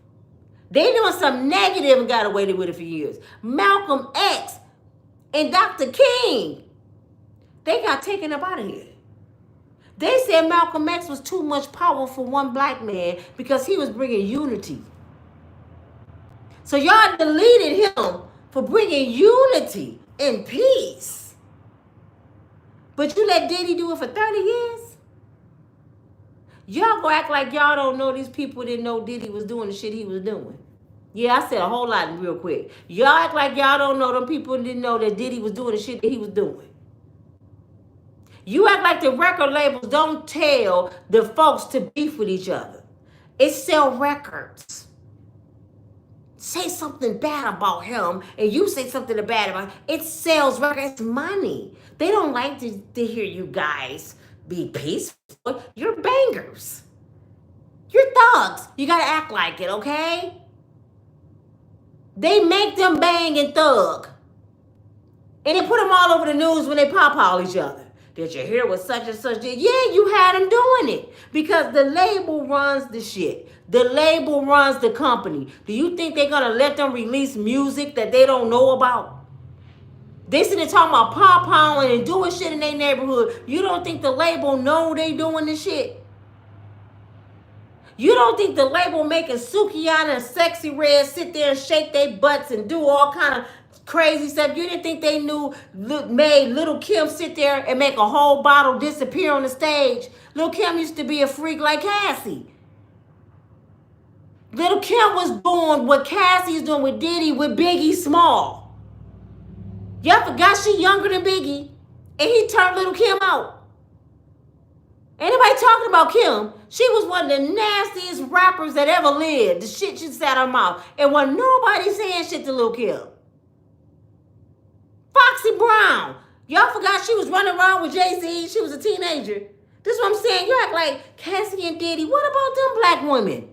they doing something negative and got away with it for years. Malcolm X and Dr. King, they got taken up out of here. They said Malcolm X was too much power for one black man because he was bringing unity. So y'all deleted him for bringing unity and peace. But you let Diddy do it for 30 years? Y'all go act like y'all don't know these people didn't know Diddy was doing the shit he was doing. Yeah, I said a whole lot real quick. Y'all act like y'all don't know them people didn't know that Diddy was doing the shit that he was doing. You act like the record labels don't tell the folks to beef with each other. It sell records. Say something bad about him and you say something bad about him. It sells records. It's money. They don't like to hear you guys be peaceful. You're bangers. You're thugs. You gotta act like it, okay? They make them bang and thug. And they put them all over the news when they pop each other. Did you hear what such and such did? Yeah, you had them doing it. Because the label runs the shit. The label runs the company. Do you think they're gonna let them release music that they don't know about? They sitting talking about pop-pawing and doing shit in their neighborhood. You don't think the label know they doing this shit? You don't think the label making Sukihana and Sexy Red sit there and shake their butts and do all kind of crazy stuff? You didn't think they made Little Kim sit there and make a whole bottle disappear on the stage? Little Kim used to be a freak like Cassie. Little Kim was doing what Cassie is doing with Diddy with Biggie Small. Y'all forgot she younger than Biggie, and he turned Little Kim out. Anybody talking about Kim? She was one of the nastiest rappers that ever lived. The shit she said her mouth. And wasn't nobody saying shit to Little Kim. Foxy Brown. Y'all forgot she was running around with Jay-Z. She was a teenager. This is what I'm saying. You act like Cassie and Diddy. What about them black women?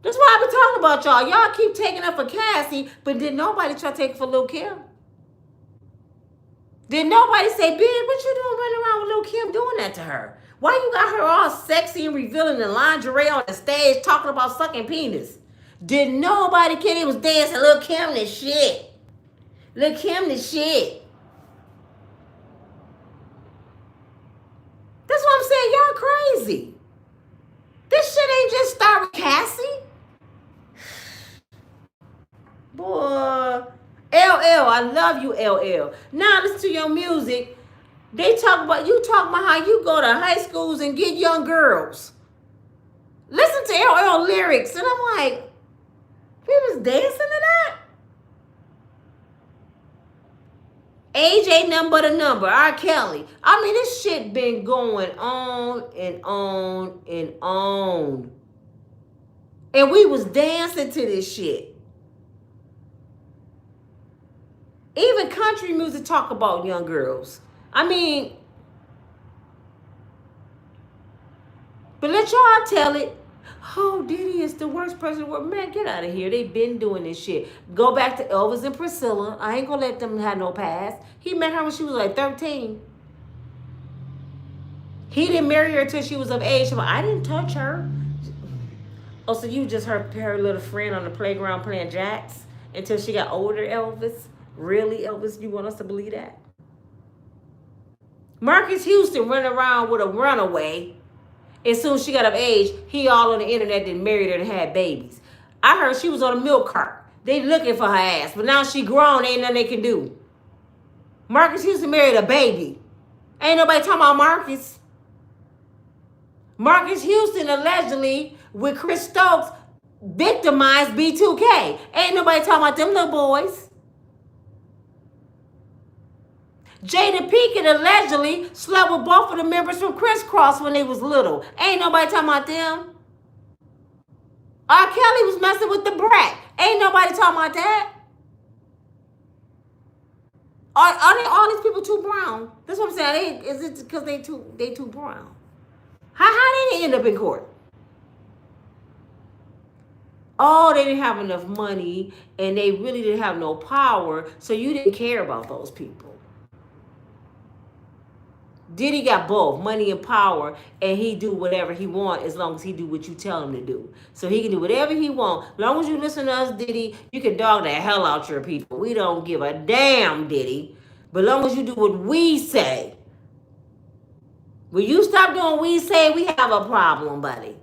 That's why I be talking about y'all. Y'all keep taking up for Cassie, but did nobody try to take it for Lil' Kim? Did nobody say, "Big, what you doing running around with Lil' Kim doing that to her? Why you got her all sexy and revealing the lingerie on the stage talking about sucking penis?" Did nobody care? He was dancing Lil' Kim this shit. Lil' Kim this shit. That's what I'm saying. Y'all crazy. This shit ain't just start with Cassie. Boy. LL, I love you, LL. Now listen to your music. You talk about how you go to high schools and get young girls. Listen to LL lyrics, and I'm like, he was dancing to that? Age ain't nothing but a number. R. Kelly. I mean, this shit been going on and on and on. And we was dancing to this shit. Even country music talk about young girls. I mean, but let y'all tell it. Oh, Diddy is the worst person in the world. Man, get out of here. They've been doing this shit. Go back to Elvis and Priscilla. I ain't gonna let them have no past. He met her when she was like 13. He didn't marry her until she was of age. I didn't touch her. Oh, so you just her little friend on the playground playing jacks until she got older, Elvis? Really, Elvis? You want us to believe that? Marcus Houston running around with a runaway. As soon as she got of age, he all on the internet and married her and had babies. I heard she was on a milk cart. They looking for her ass, but now she grown, ain't nothing they can do. Marcus Houston married a baby. Ain't nobody talking about Marcus. Marcus Houston allegedly, with Chris Stokes, victimized B2K. Ain't nobody talking about them little boys. Jada Pinkett allegedly slept with both of the members from Crisscross when they was little. Ain't nobody talking about them. R. Kelly was messing with the brat. Ain't nobody talking about that. Are all these people too brown? That's what I'm saying. Is it because they too brown? How did they end up in court? Oh, they didn't have enough money and they really didn't have no power, so you didn't care about those people. Diddy got both money and power, and he do whatever he want as long as he do what you tell him to do. So he can do whatever he want. As long as you listen to us, Diddy, you can dog the hell out your people. We don't give a damn, Diddy. But as long as you do what we say. When you stop doing what we say, we have a problem, buddy.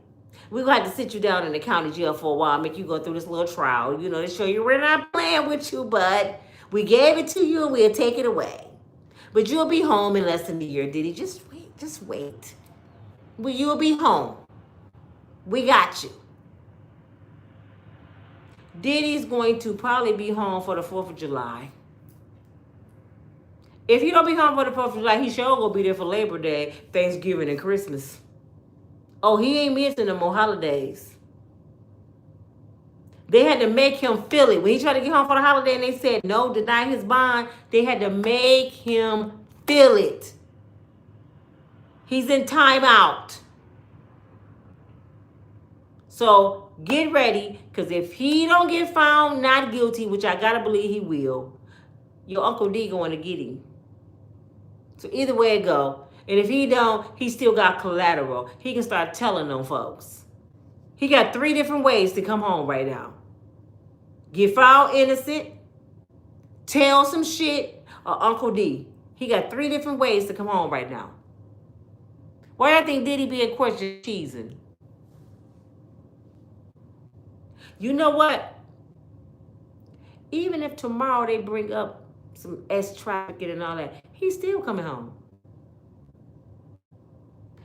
We're going to have to sit you down in the county jail for a while, make you go through this little trial, to show you we're not playing with you, bud. We gave it to you and we'll take it away. But you'll be home in less than a year, Diddy. Just wait. Well, you'll be home. We got you. Diddy's going to probably be home for the 4th of July. If he don't be home for the 4th of July, he sure gonna be there for Labor Day, Thanksgiving, and Christmas. Oh, he ain't missing no more holidays. They had to make him feel it. When he tried to get home for the holiday and they said no, deny his bond, they had to make him feel it. He's in timeout. So get ready, because if he don't get found not guilty, which I gotta believe he will, your Uncle D going to get him. So either way it go. And if he don't, he still got collateral. He can start telling them folks. He got 3 different ways to come home right now. Get found innocent, tell some shit, or Uncle D. He got 3 different ways to come home right now. Why do I think Diddy be in court just cheesing? You know what? Even if tomorrow they bring up some trafficking and all that, he's still coming home.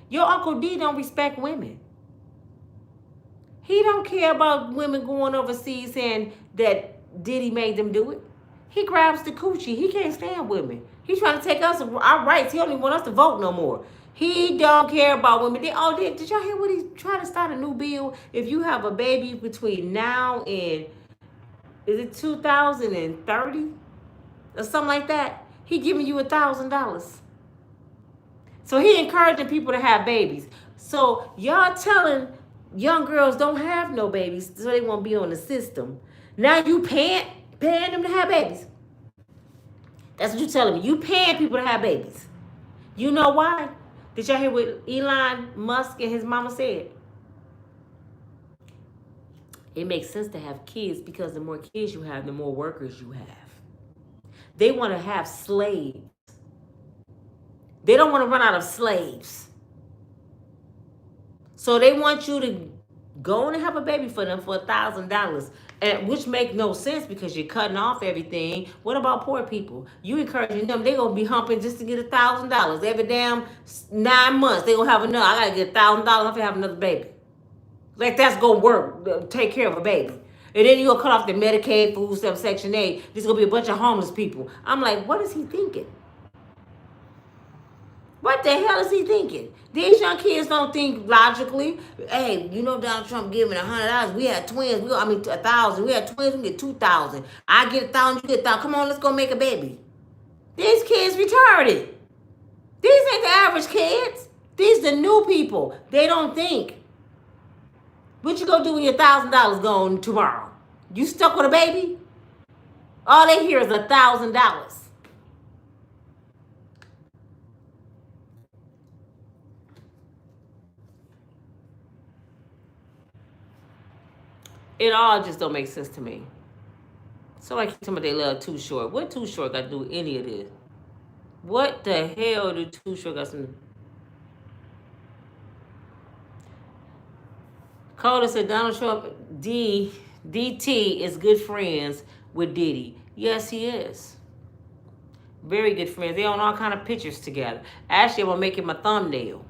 Your Uncle D don't respect women. He don't care about women going overseas saying that Diddy made them do it. He grabs the coochie. He can't stand women. He's trying to take us our rights. He don't even want us to vote no more. He don't care about women. Did y'all hear what he's trying to start a new bill? If you have a baby between now and, is it 2030? Or something like that, he giving you $1,000. So he encouraging people to have babies. So y'all telling young girls don't have no babies, so they won't be on the system. Now you paying them to have babies. That's what you're telling me. You paying people to have babies. You know why? Did y'all hear what Elon Musk and his mama said? It makes sense to have kids because the more kids you have, the more workers you have. They want to have slaves. They don't want to run out of slaves. So they want you to go and have a baby for them for $1,000, and which make no sense because you're cutting off everything. What about poor people? You encouraging them? They gonna be humping just to get $1,000 every damn 9 months. They gonna have another. I gotta get $1,000 to have another baby. Like that's gonna work. Take care of a baby. And then you gonna cut off the Medicaid, food stamps, Section 8. There's gonna be a bunch of homeless people. I'm like, what is he thinking? What the hell is he thinking? These young kids don't think logically. Hey, you know Donald Trump giving $100. We had twins. 1,000. We had twins. We get 2,000. I get 1,000. You get 1,000. Come on, let's go make a baby. These kids retarded. These ain't the average kids. These the new people. They don't think. What you gonna do when your $1,000 gone tomorrow? You stuck with a baby? All they hear is $1,000. It all just don't make sense to me. Somebody keep somebody they love Too Short. What Too Short got to do with any of this? What the hell do Too Short got to do? Coda said Donald Trump DT is good friends with Diddy. Yes, he is. Very good friends. They on all kind of pictures together. Actually, I'm gonna make it my thumbnail.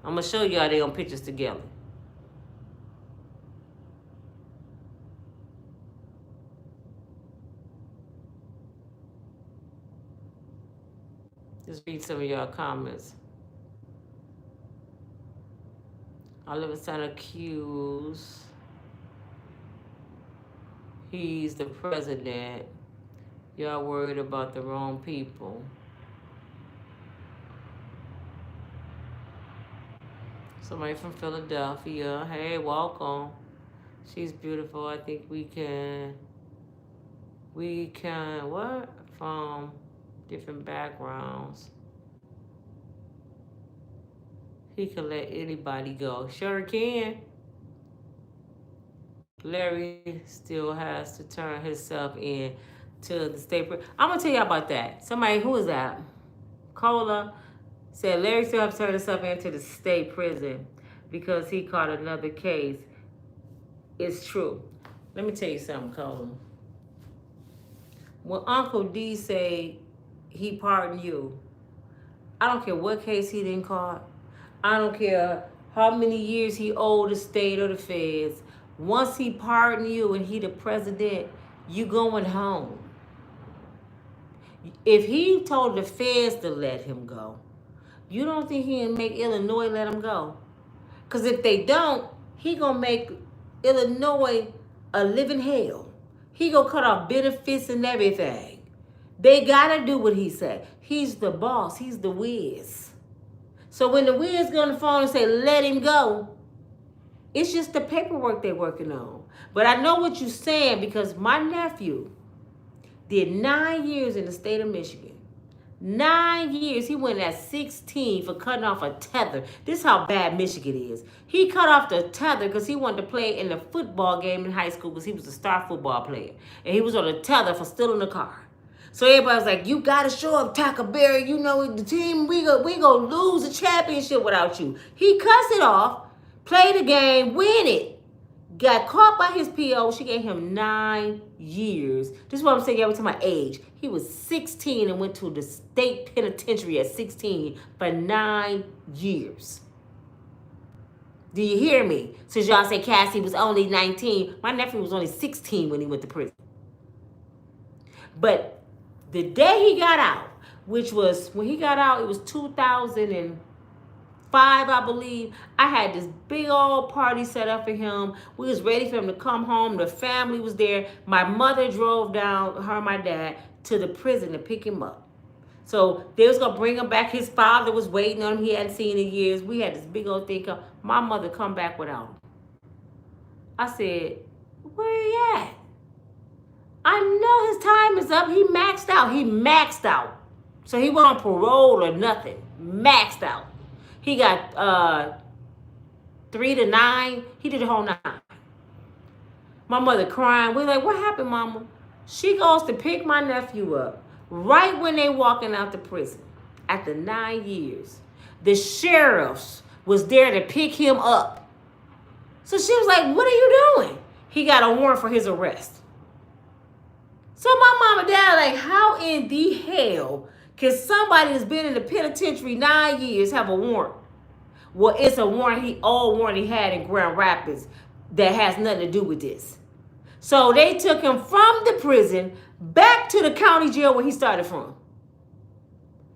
I'm gonna show y'all they on pictures together. Just read some of y'all comments. Oliver Son accused he's the president. Y'all worried about the wrong people. Somebody from Philadelphia. Hey, welcome. She's beautiful. I think we can, what? From different backgrounds. He can let anybody go. Sure can. Larry still has to turn himself in to the state. I'm going to tell you about that. Somebody, who is that? Cola said Larry still has to turn himself into the state prison because he caught another case. It's true. Let me tell you something, Cola. When Uncle D say he pardoned you, I don't care what case he didn't caught. I don't care how many years he owed the state or the feds. Once he pardoned you and he the president, you going home. If he told the feds to let him go, you don't think he can make Illinois let him go? Because if they don't, he gonna make Illinois a living hell. He gonna cut off benefits and everything. They gotta do what he said. He's the boss. He's the whiz. So when the whiz get on the phone and say, let him go, it's just the paperwork they're working on. But I know what you're saying because my nephew did 9 years in the state of Michigan. 9 years. He went at 16 for cutting off a tether. This is how bad Michigan is. He cut off the tether because he wanted to play in the football game in high school because he was a star football player. And he was on a tether for stealing the car. So everybody was like, you got to show up, Tackleberry. You know, the team, we gonna lose the championship without you. He cussed it off, played the game, win it. Got caught by his PO. She gave him 9 years. This is what I'm saying every time my age. He was 16 and went to the state penitentiary at 16 for 9 years. Do you hear me? Since y'all say Cassie was only 19, my nephew was only 16 when he went to prison. But the day he got out, which was, when he got out, it was 2005, I believe. I had this big old party set up for him. We was ready for him to come home. The family was there. My mother drove down, her and my dad, to the prison to pick him up. So they was going to bring him back. His father was waiting on him. He hadn't seen him in years. We had this big old thing come. My mother come back without him. I said, where he at? I know his time is up. He maxed out. He maxed out. So he wasn't on parole or nothing. Maxed out. He got 3 to 9. He did the whole 9. My mother crying. We're like, what happened, mama? She goes to pick my nephew up right when they walking out the prison after 9 years. The sheriffs was there to pick him up. So she was like, what are you doing? He got a warrant for his arrest. So my mom and dad like, how in the hell can somebody that's been in the penitentiary 9 years have a warrant? Well, it's a warrant he had in Grand Rapids that has nothing to do with this. So they took him from the prison back to the county jail where he started from.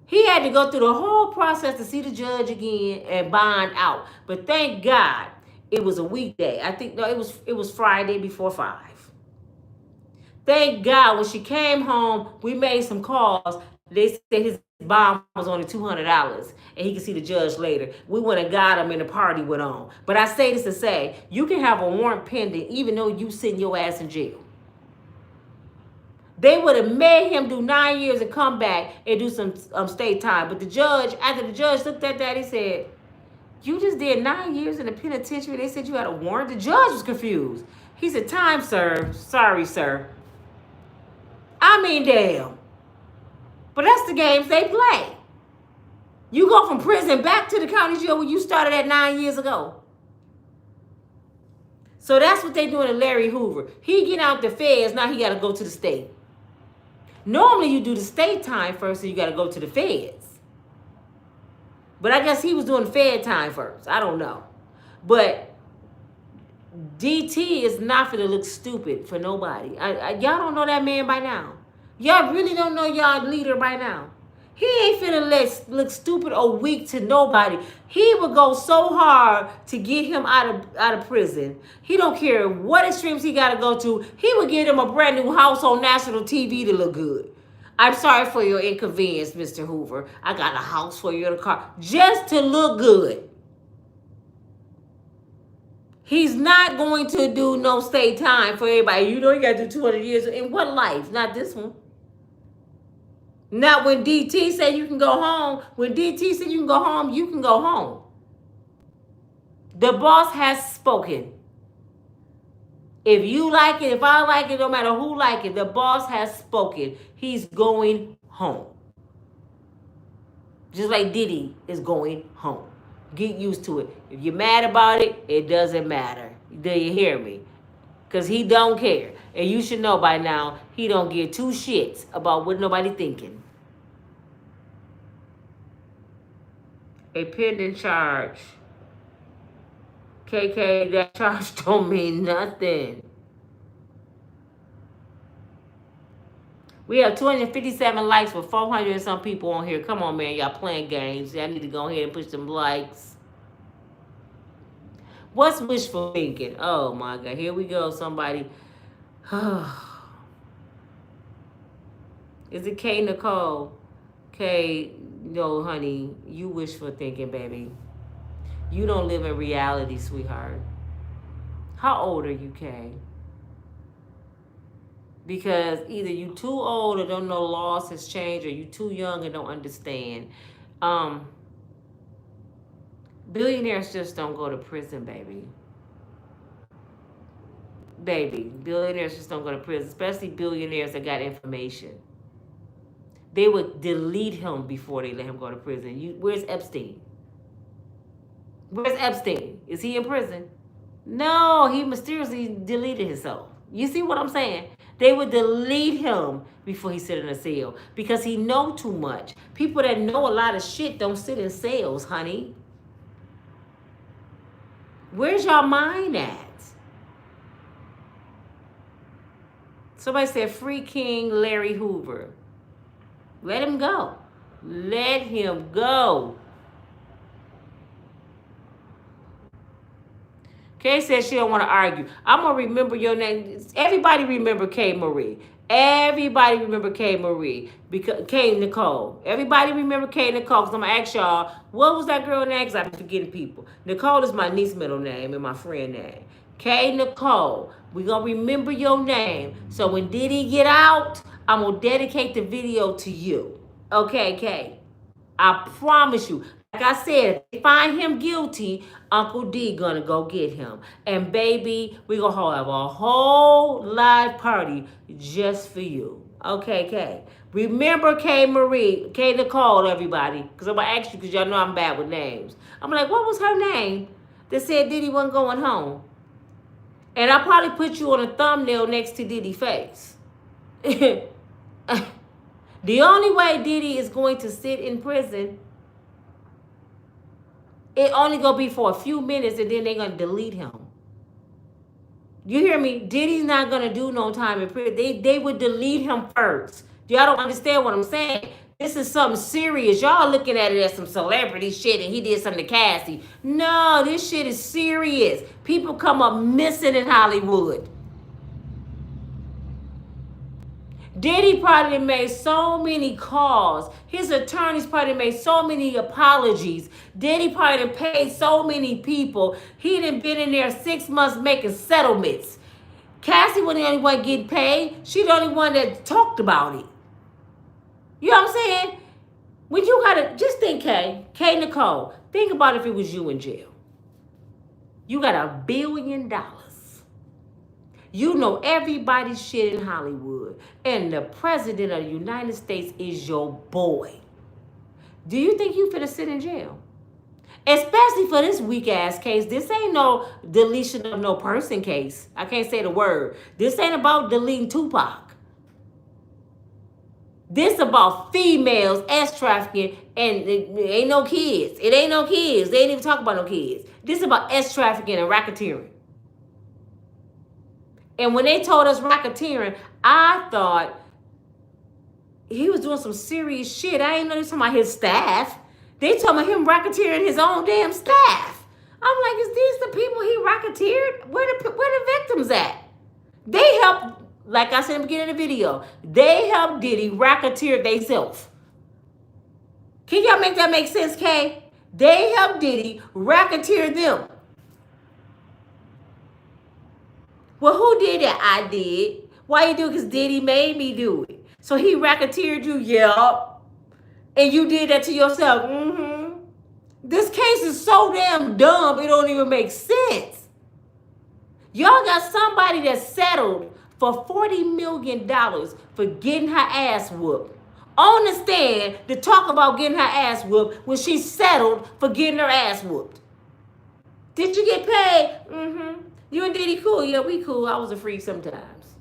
He had to go through the whole process to see the judge again and bond out. But thank God it was a weekday. I think, no, it was Friday before 5. Thank God when she came home, we made some calls. They said his bond was only $200 and he could see the judge later. We went and got him and the party went on. But I say this to say, you can have a warrant pending even though you sitting your ass in jail. They would have made him do 9 years and come back and do some state time. But the judge, after the judge looked at that, he said, you just did 9 years in the penitentiary. They said you had a warrant. The judge was confused. He said, time served. Sorry, sir. I mean, damn. But that's the games they play. You go from prison back to the county jail where you started at 9 years ago. So that's what they doing to Larry Hoover. He get out the feds, now he got to go to the state. Normally you do the state time first, so you got to go to the feds. But I guess he was doing fed time first. I don't know. But DT is not for to look stupid for nobody. Y'all don't know that man by now. Y'all really don't know y'all leader by now. He ain't finna look stupid or weak to nobody. He would go so hard to get him out of prison. He don't care what extremes he got to go to. He would give him a brand new house on national TV to look good. I'm sorry for your inconvenience, Mr. Hoover. I got a house for you in a car. Just to look good. He's not going to do no state time for everybody. You know you got to do 200 years. In what life? Not this one. Not when DT said you can go home. When DT said you can go home, you can go home. The boss has spoken. If you like it, if I like it, no matter who like it, the boss has spoken. He's going home. Just like Diddy is going home. Get used to it. If you're mad about it, it doesn't matter. Do you hear me? Because he don't care. And you should know by now, he don't give two shits about what nobody thinking. A pending charge. KK, that charge don't mean nothing. We have 257 likes with 400 and some people on here. Come on, man. Y'all playing games. Y'all need to go ahead and push them likes. What's wishful thinking? Oh, my God. Here we go, somebody. Is it K. Nicole? K, no, honey. You wishful thinking, baby. You don't live in reality, sweetheart. How old are you, Kay? Because either you too old or don't know laws has changed, or you too young and don't understand. Billionaires just don't go to prison, baby. Baby, billionaires just don't go to prison, especially billionaires that got information. They would delete him before they let him go to prison. Where's Epstien? Where's Epstien? Is he in prison? No, he mysteriously deleted himself. You see what I'm saying? They would delete him before he sit in a cell because he know too much. People that know a lot of shit don't sit in cells, honey. Where's your mind at? Somebody said, free King Larry Hoover. Let him go. Let him go. Kay says she don't want to argue. I'm going to remember your name. Everybody remember Kay Marie. Everybody remember Kay Marie. Because Kay Nicole. Everybody remember Kay Nicole. Because I'm going to ask y'all, what was that girl name? Because I've been forgetting people. Nicole is my niece's middle name and my friend name. K. Nicole, we're going to remember your name. So when Diddy get out, I'm going to dedicate the video to you. Okay, K. I promise you. Like I said, if they find him guilty, Uncle D gonna go get him. And baby, we gonna have a whole live party just for you. Okay, K. Remember K. Marie, K. Nicole, everybody. Because I'm gonna ask you because y'all know I'm bad with names. I'm like, what was her name that said Diddy wasn't going home? And I probably put you on a thumbnail next to Diddy's face. The only way Diddy is going to sit in prison, it only gonna be for a few minutes and then they're gonna delete him. You hear me? Diddy's not gonna do no time in prison. They would delete him first. Y'all don't understand what I'm saying. This is something serious. Y'all looking at it as some celebrity shit and he did something to Cassie. No, this shit is serious. People come up missing in Hollywood. Diddy probably made so many calls. His attorneys probably made so many apologies. Diddy probably paid so many people. He done been in there 6 months making settlements. Cassie wasn't the only one getting paid. She the only one that talked about it. You know what I'm saying? When you gotta, just think, K. Nicole, think about if it was you in jail. You got $1 billion. You know everybody's shit in Hollywood. And the president of the United States is your boy. Do you think you finna sit in jail? Especially for this weak ass case. This ain't no deletion of no person case. I can't say the word. This ain't about deleting Tupac. This about females, ass trafficking, and it ain't no kids. It ain't no kids. They ain't even talk about no kids. This is about ass trafficking and racketeering. And when they told us racketeering, I thought he was doing some serious shit. I ain't know they talking about his staff. They talking about him racketeering his own damn staff. I'm like, is these the people he racketeered? Where the victims at? They helped, like I said in the beginning of the video, they helped Diddy racketeer themselves. Can y'all make that make sense, Kay? They helped Diddy racketeer them. Well, who did that? I did. Why you do it? Because Diddy made me do it. So he racketeered you, yup. And you did that to yourself. Mm-hmm. This case is so damn dumb, it don't even make sense. Y'all got somebody that settled for $40 million for getting her ass whooped. On the stand to talk about getting her ass whooped when she settled for getting her ass whooped. Did you get paid? Mm-hmm. You and Diddy cool? Yeah, we cool. I was a freak sometimes.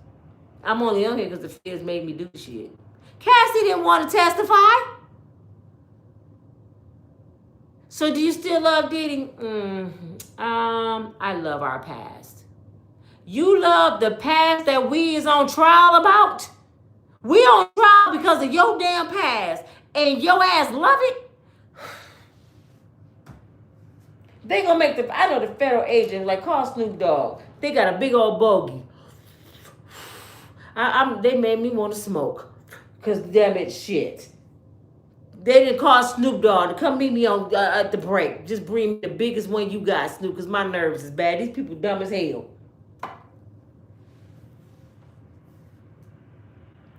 I'm only on here because the feds made me do shit. Cassie didn't want to testify. So do you still love Diddy? I love our past. You love the past that we is on trial about? We on trial because of your damn past. And your ass love it? They gonna make I know the federal agents, like call Snoop Dogg. They got a big old bogey. They made me want to smoke. Cause damn it, shit. They didn't call Snoop Dogg to come meet me on at the break. Just bring me the biggest one you got, Snoop, cause my nerves is bad. These people dumb as hell.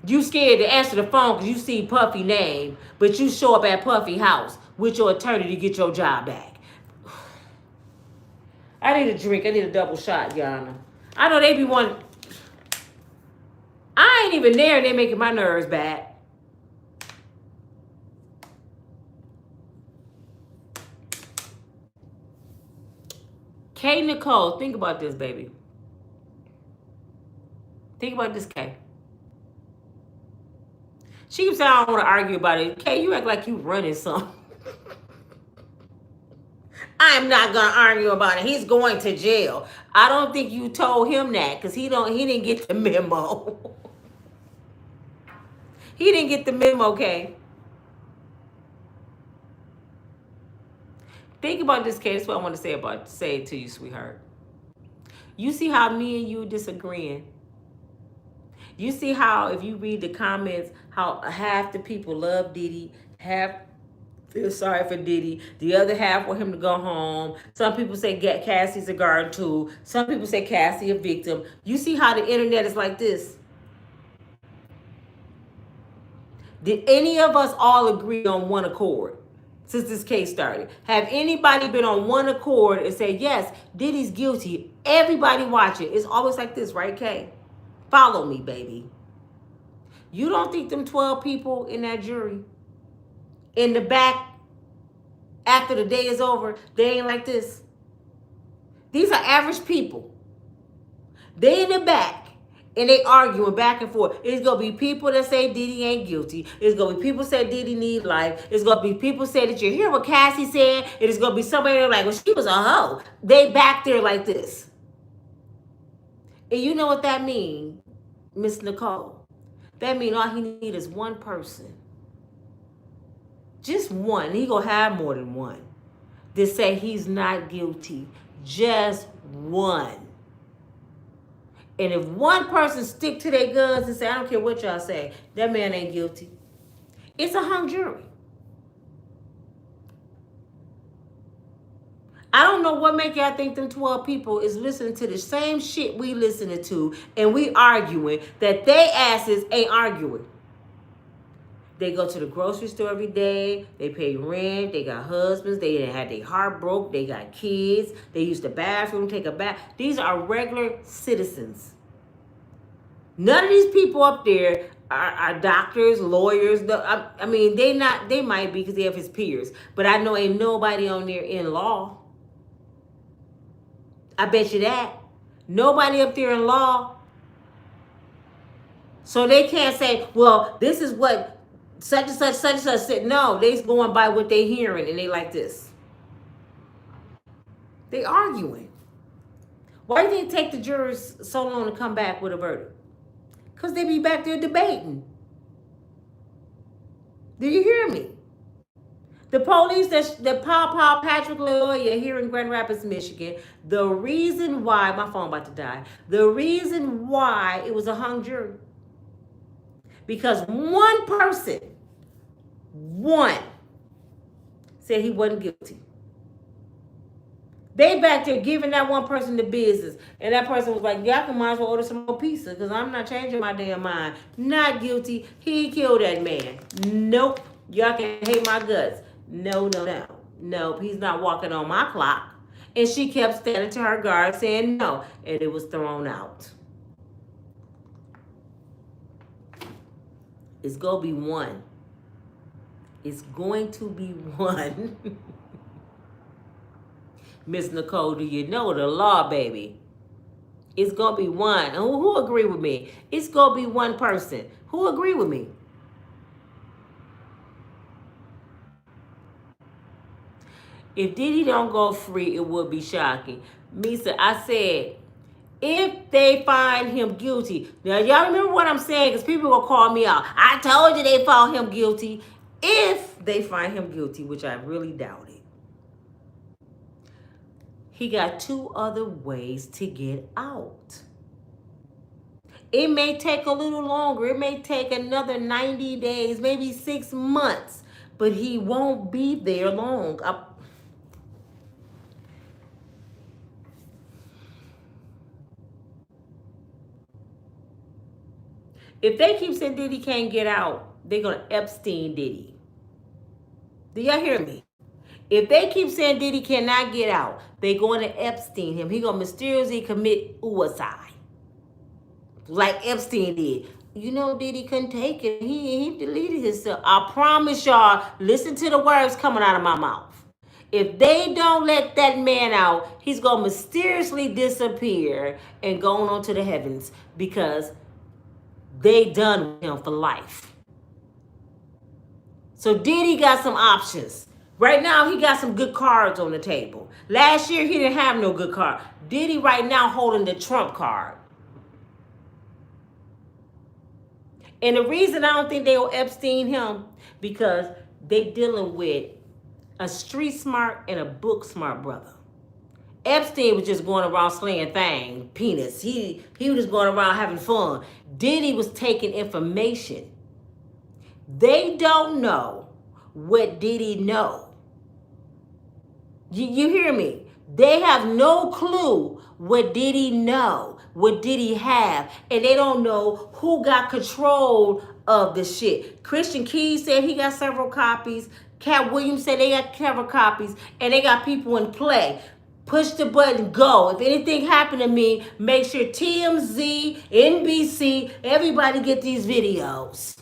You scared to answer the phone cause you see Puffy name, but you show up at Puffy house with your attorney to get your job back. I need a drink. I need a double shot, Yana. I know they be wanting. I ain't even there and they making my nerves bad. K. Nicole, think about this, baby. Think about this, K. She keeps saying, I don't want to argue about it. K, you act like you running something. I'm not going to argue about it. He's going to jail. I don't think you told him that because he didn't get the memo. He didn't get the memo, okay? Think about this case. That's what I want to say it to you, sweetheart. You see how me and you disagreeing. You see how, if you read the comments, how half the people love Diddy, half feel sorry for Diddy. The other half want him to go home. Some people say Cassie's a guard too. Some people say Cassie a victim. You see how the internet is like this? Did any of us all agree on one accord since this case started? Have anybody been on one accord and say, yes, Diddy's guilty? Everybody watch it. It's always like this, right, Kay? Follow me, baby. You don't think them 12 people in that jury in the back after the day is over, they ain't like this? These are average people. They in the back. And they arguing back and forth. It's going to be people that say Diddy ain't guilty. It's going to be people say Diddy need life. It's going to be people say that you hear what Cassie said. It is going to be somebody like, well, she was a hoe. They back there like this. And you know what that means, Miss Nicole? That means all he need is one person. Just one. He going to have more than one. To say he's not guilty. Just one. And if one person stick to their guns and say, I don't care what y'all say, that man ain't guilty. It's a hung jury. I don't know what make y'all think them 12 people is listening to the same shit we listening to and we arguing that they asses ain't arguing. They go to the grocery store every day. They pay rent. They got husbands. They had their heart broke. They got kids. They use the bathroom, take a bath. These are regular citizens. None of these people up there are doctors, lawyers. I mean, they might be because they have his peers. But I know ain't nobody on there in law. I bet you that. Nobody up there in law. So they can't say, well, this is what such and such said. No, they's going by what they hearing and they like this. They arguing. Why did it take the jurors so long to come back with a verdict? Because they be back there debating. Do you hear me? The police that Paul Patrick LaLoya here in Grand Rapids, Michigan, the reason why, my phone about to die, the reason why it was a hung jury, because one person, said he wasn't guilty. They back there giving that one person the business. And that person was like, y'all can might as well order some more pizza because I'm not changing my damn mind. Not guilty. He killed that man. Nope. Y'all can hate my guts. No. Nope. He's not walking on my clock. And she kept standing to her guard saying no. And it was thrown out. It's going to be one. It's going to be one. Miss Nicole, do you know the law, baby? It's going to be one. Who agree with me? It's going to be one person. Who agree with me? If Diddy don't go free, it would be shocking. Misa, I said, if they find him guilty. Now, y'all remember what I'm saying? Because people will call me out. I told you they found him guilty. If they find him guilty, which I really doubt it. He got two other ways to get out. It may take a little longer. It may take another 90 days, maybe 6 months. But he won't be there long. If they keep saying Diddy can't get out, they're going to Epstien Diddy. Do y'all hear me? If they keep saying Diddy cannot get out, they're going to Epstein him. He's going to mysteriously commit suicide. Like Epstein did. You know, Diddy couldn't take it. He deleted himself. I promise y'all, listen to the words coming out of my mouth. If they don't let that man out, he's going to mysteriously disappear and go on to the heavens because they done with him for life. So Diddy got some options. Right now, he got some good cards on the table. Last year, he didn't have no good card. Diddy right now holding the Trump card. And the reason I don't think they'll Epstein him, because they dealing with a street smart and a book smart brother. Epstein was just going around slaying things, penis. He was just going around having fun. Diddy was taking information. They don't know what Diddy know. You hear me? They have no clue what Diddy know, what Diddy have, and they don't know who got control of the shit. Christian Keys said he got several copies. Cat Williams said they got several copies, and they got people in play. Push the button, go. If anything happened to me, make sure TMZ, NBC, everybody get these videos.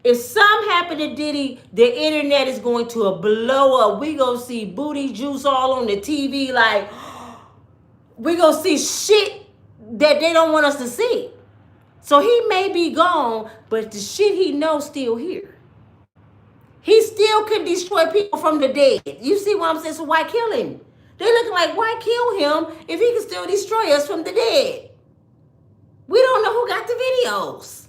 If something happened to Diddy, the internet is going to blow up. We gonna see booty juice all on the TV. Like, we gonna see shit that they don't want us to see. So he may be gone, but the shit he knows still here. He still can destroy people from the dead. You see what I'm saying? So why kill him? They looking like, why kill him if he can still destroy us from the dead? We don't know who got the videos.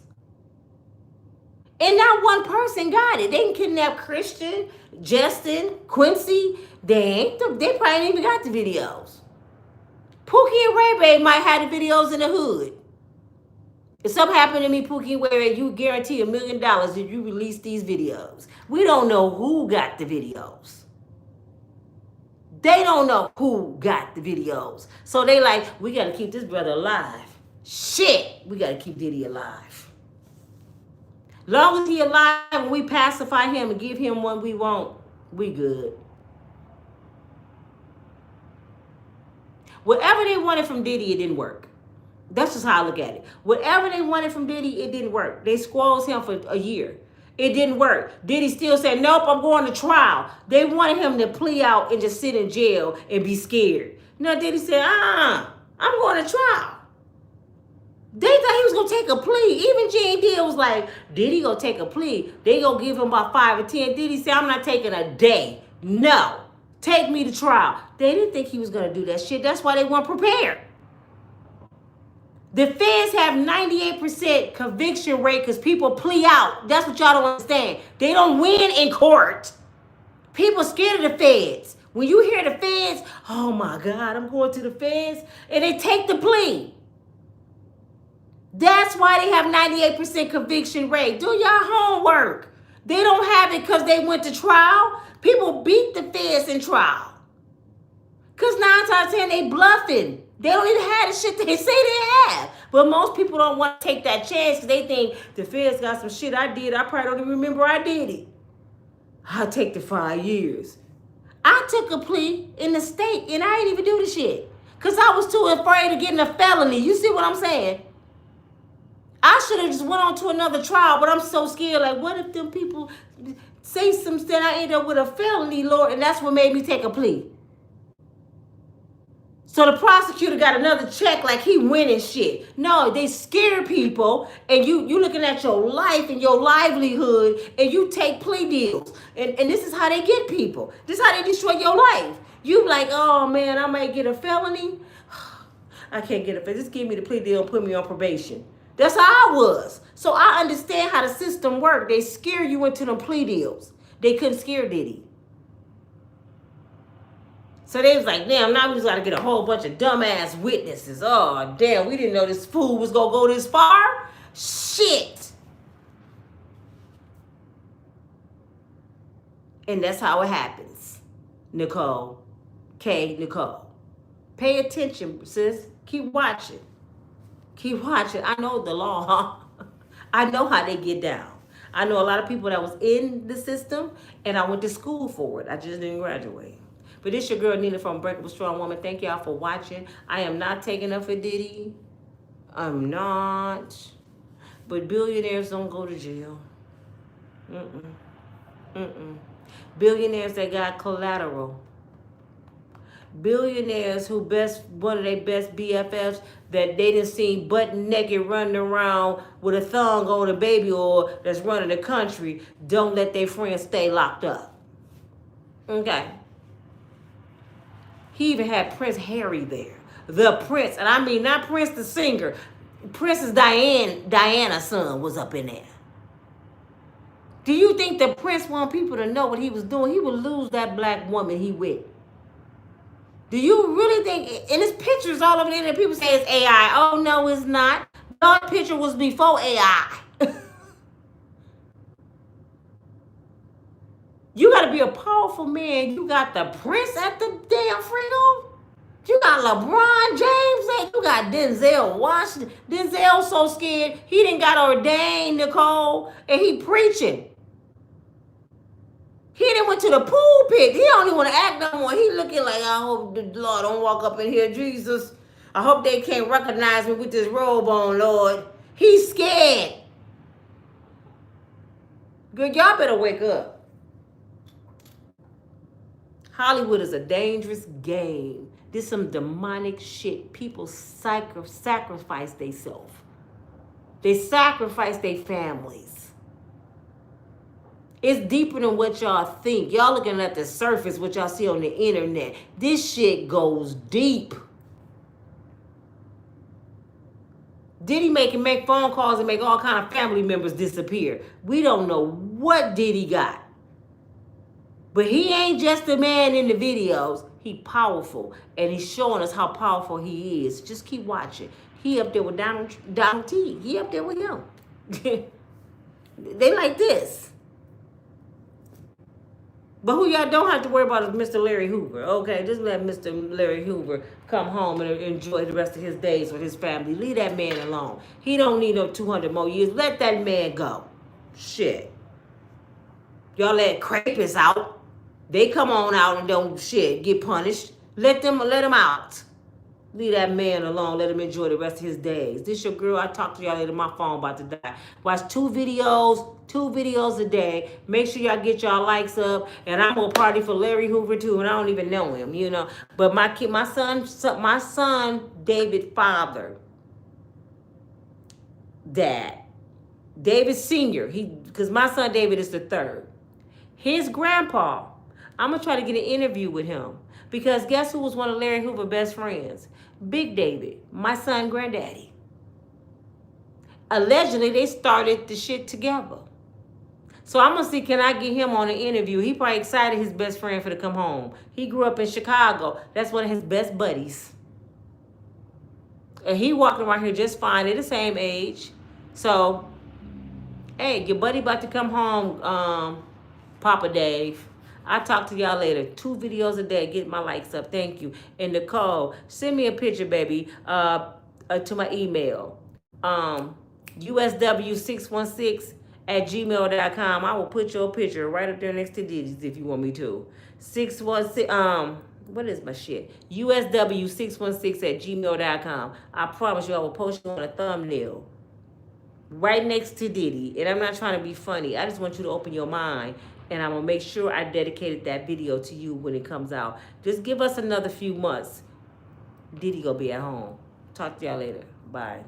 And not one person got it. They can kidnap Christian, Justin, Quincy. They probably ain't even got the videos. Pookie and Ray Ray might have the videos in the hood. If something happened to me, Pookie and Ray Ray, you guarantee $1 million if you release these videos. We don't know who got the videos. They don't know who got the videos. So they like, we got to keep this brother alive. Shit, we got to keep Diddy alive. Long as he alive and we pacify him and give him what we want, we good. Whatever they wanted from Diddy, it didn't work. That's just how I look at it. Whatever they wanted from Diddy, it didn't work. They squalls him for a year. It didn't work. Diddy still said, nope, I'm going to trial. They wanted him to plea out and just sit in jail and be scared. No, Diddy said, I'm going to trial. They thought he was going to take a plea. Even Jane Deal was like, Diddy going to take a plea. They going to give him about 5 or 10. Diddy said, I'm not taking a day. No. Take me to trial. They didn't think he was going to do that shit. That's why they weren't prepared. The feds have 98% conviction rate because people plea out. That's what y'all don't understand. They don't win in court. People scared of the feds. When you hear the feds, oh my God, I'm going to the feds. And they take the plea. That's why they have 98% conviction rate. Do your homework. They don't have it because they went to trial. People beat the feds in trial. Because 9 times out of 10, they bluffing. They don't even have the shit they say they have. But most people don't want to take that chance because they think the feds got some shit I did. I probably don't even remember I did it. I'll take the 5 years. I took a plea in the state and I didn't even do the shit. Because I was too afraid of getting a felony. You see what I'm saying? I should have just went on to another trial, but I'm so scared. Like, what if them people say something, I end up with a felony, Lord, and that's what made me take a plea. So the prosecutor got another check like he winning shit. No, they scare people, and you looking at your life and your livelihood, and you take plea deals. And this is how they get people. This is how they destroy your life. You like, oh man, I might get a felony. I can't get a felony. Just give me the plea deal and put me on probation. That's how I was. So I understand how the system worked. They scare you into them plea deals. They couldn't scare Diddy. So they was like, damn, now we just got to get a whole bunch of dumbass witnesses. Oh, damn, we didn't know this fool was going to go this far. Shit. And that's how it happens. Nicole. Nicole. Pay attention, sis. Keep watching. Keep watching. I know the law. I know how they get down. I know a lot of people that was in the system, and I went to school for it. I just didn't graduate. But this your girl Nina from Unbreakable Strong Woman. Thank y'all for watching. I am not taking up for Diddy. I'm not. But billionaires don't go to jail. Billionaires that got collateral. Billionaires who one of their best BFFs that they done seen butt naked running around with a thong on a baby or that's running the country, don't let their friends stay locked up. Okay. He even had Prince Harry there. The Prince, and I mean not Prince the singer. Princess Diana's son was up in there. Do you think the Prince want people to know what he was doing? He would lose that black woman he with. Do you really think, and his pictures all over the internet, people say it's AI. Oh, no, it's not. That picture was before AI. You got to be a powerful man. You got the Prince at the damn Frito. You got LeBron James there. You got Denzel Washington. Denzel so scared he didn't got ordained, Nicole, and he preaching. He didn't went to the pulpit. He don't even want to act no more. He looking like, I hope the Lord don't walk up in here, Jesus. I hope they can't recognize me with this robe on, Lord. He's scared. Good, y'all better wake up. Hollywood is a dangerous game. This some demonic shit. People sacrifice themselves. They sacrifice their families. It's deeper than what y'all think. Y'all looking at the surface, what y'all see on the internet. This shit goes deep. Diddy make phone calls and make all kind of family members disappear. We don't know what Diddy got. But he ain't just a man in the videos. He powerful. And he's showing us how powerful he is. Just keep watching. He up there with Donald T. He up there with him. They like this. But who y'all don't have to worry about is Mr. Larry Hoover. Okay, just let Mr. Larry Hoover come home and enjoy the rest of his days with his family. Leave that man alone. He don't need no 200 more years. Let that man go. Shit. Y'all let Krampus out. They come on out and don't get punished. Let them out. Leave that man alone. Let him enjoy the rest of his days. This your girl. I talk to y'all later. My phone about to die. Watch two videos a day. Make sure y'all get y'all likes up. And I'm gonna party for Larry Hoover too. And I don't even know him, you know. But my son, David father, dad, David Senior. Because my son David is the third. His grandpa. I'm gonna try to get an interview with him. Because guess who was one of Larry Hoover's best friends? Big David, my son granddaddy. Allegedly, they started the shit together. So I'm going to see, can I get him on an interview? He probably excited his best friend for to come home. He grew up in Chicago. That's one of his best buddies. And he walking around here just fine. They're the same age. So, hey, your buddy about to come home, Papa Dave. I'll talk to y'all later. 2 videos a day. Get my likes up. Thank you. And Nicole, send me a picture, baby, to my email. USW616@gmail.com. I will put your picture right up there next to Diddy's if you want me to. 616, what is my shit? USW616@gmail.com. I promise you I will post you on a thumbnail right next to Diddy. And I'm not trying to be funny. I just want you to open your mind. And I'm going to make sure I dedicated that video to you when it comes out. Just give us another few months. Diddy going to be at home. Talk to y'all later. Bye.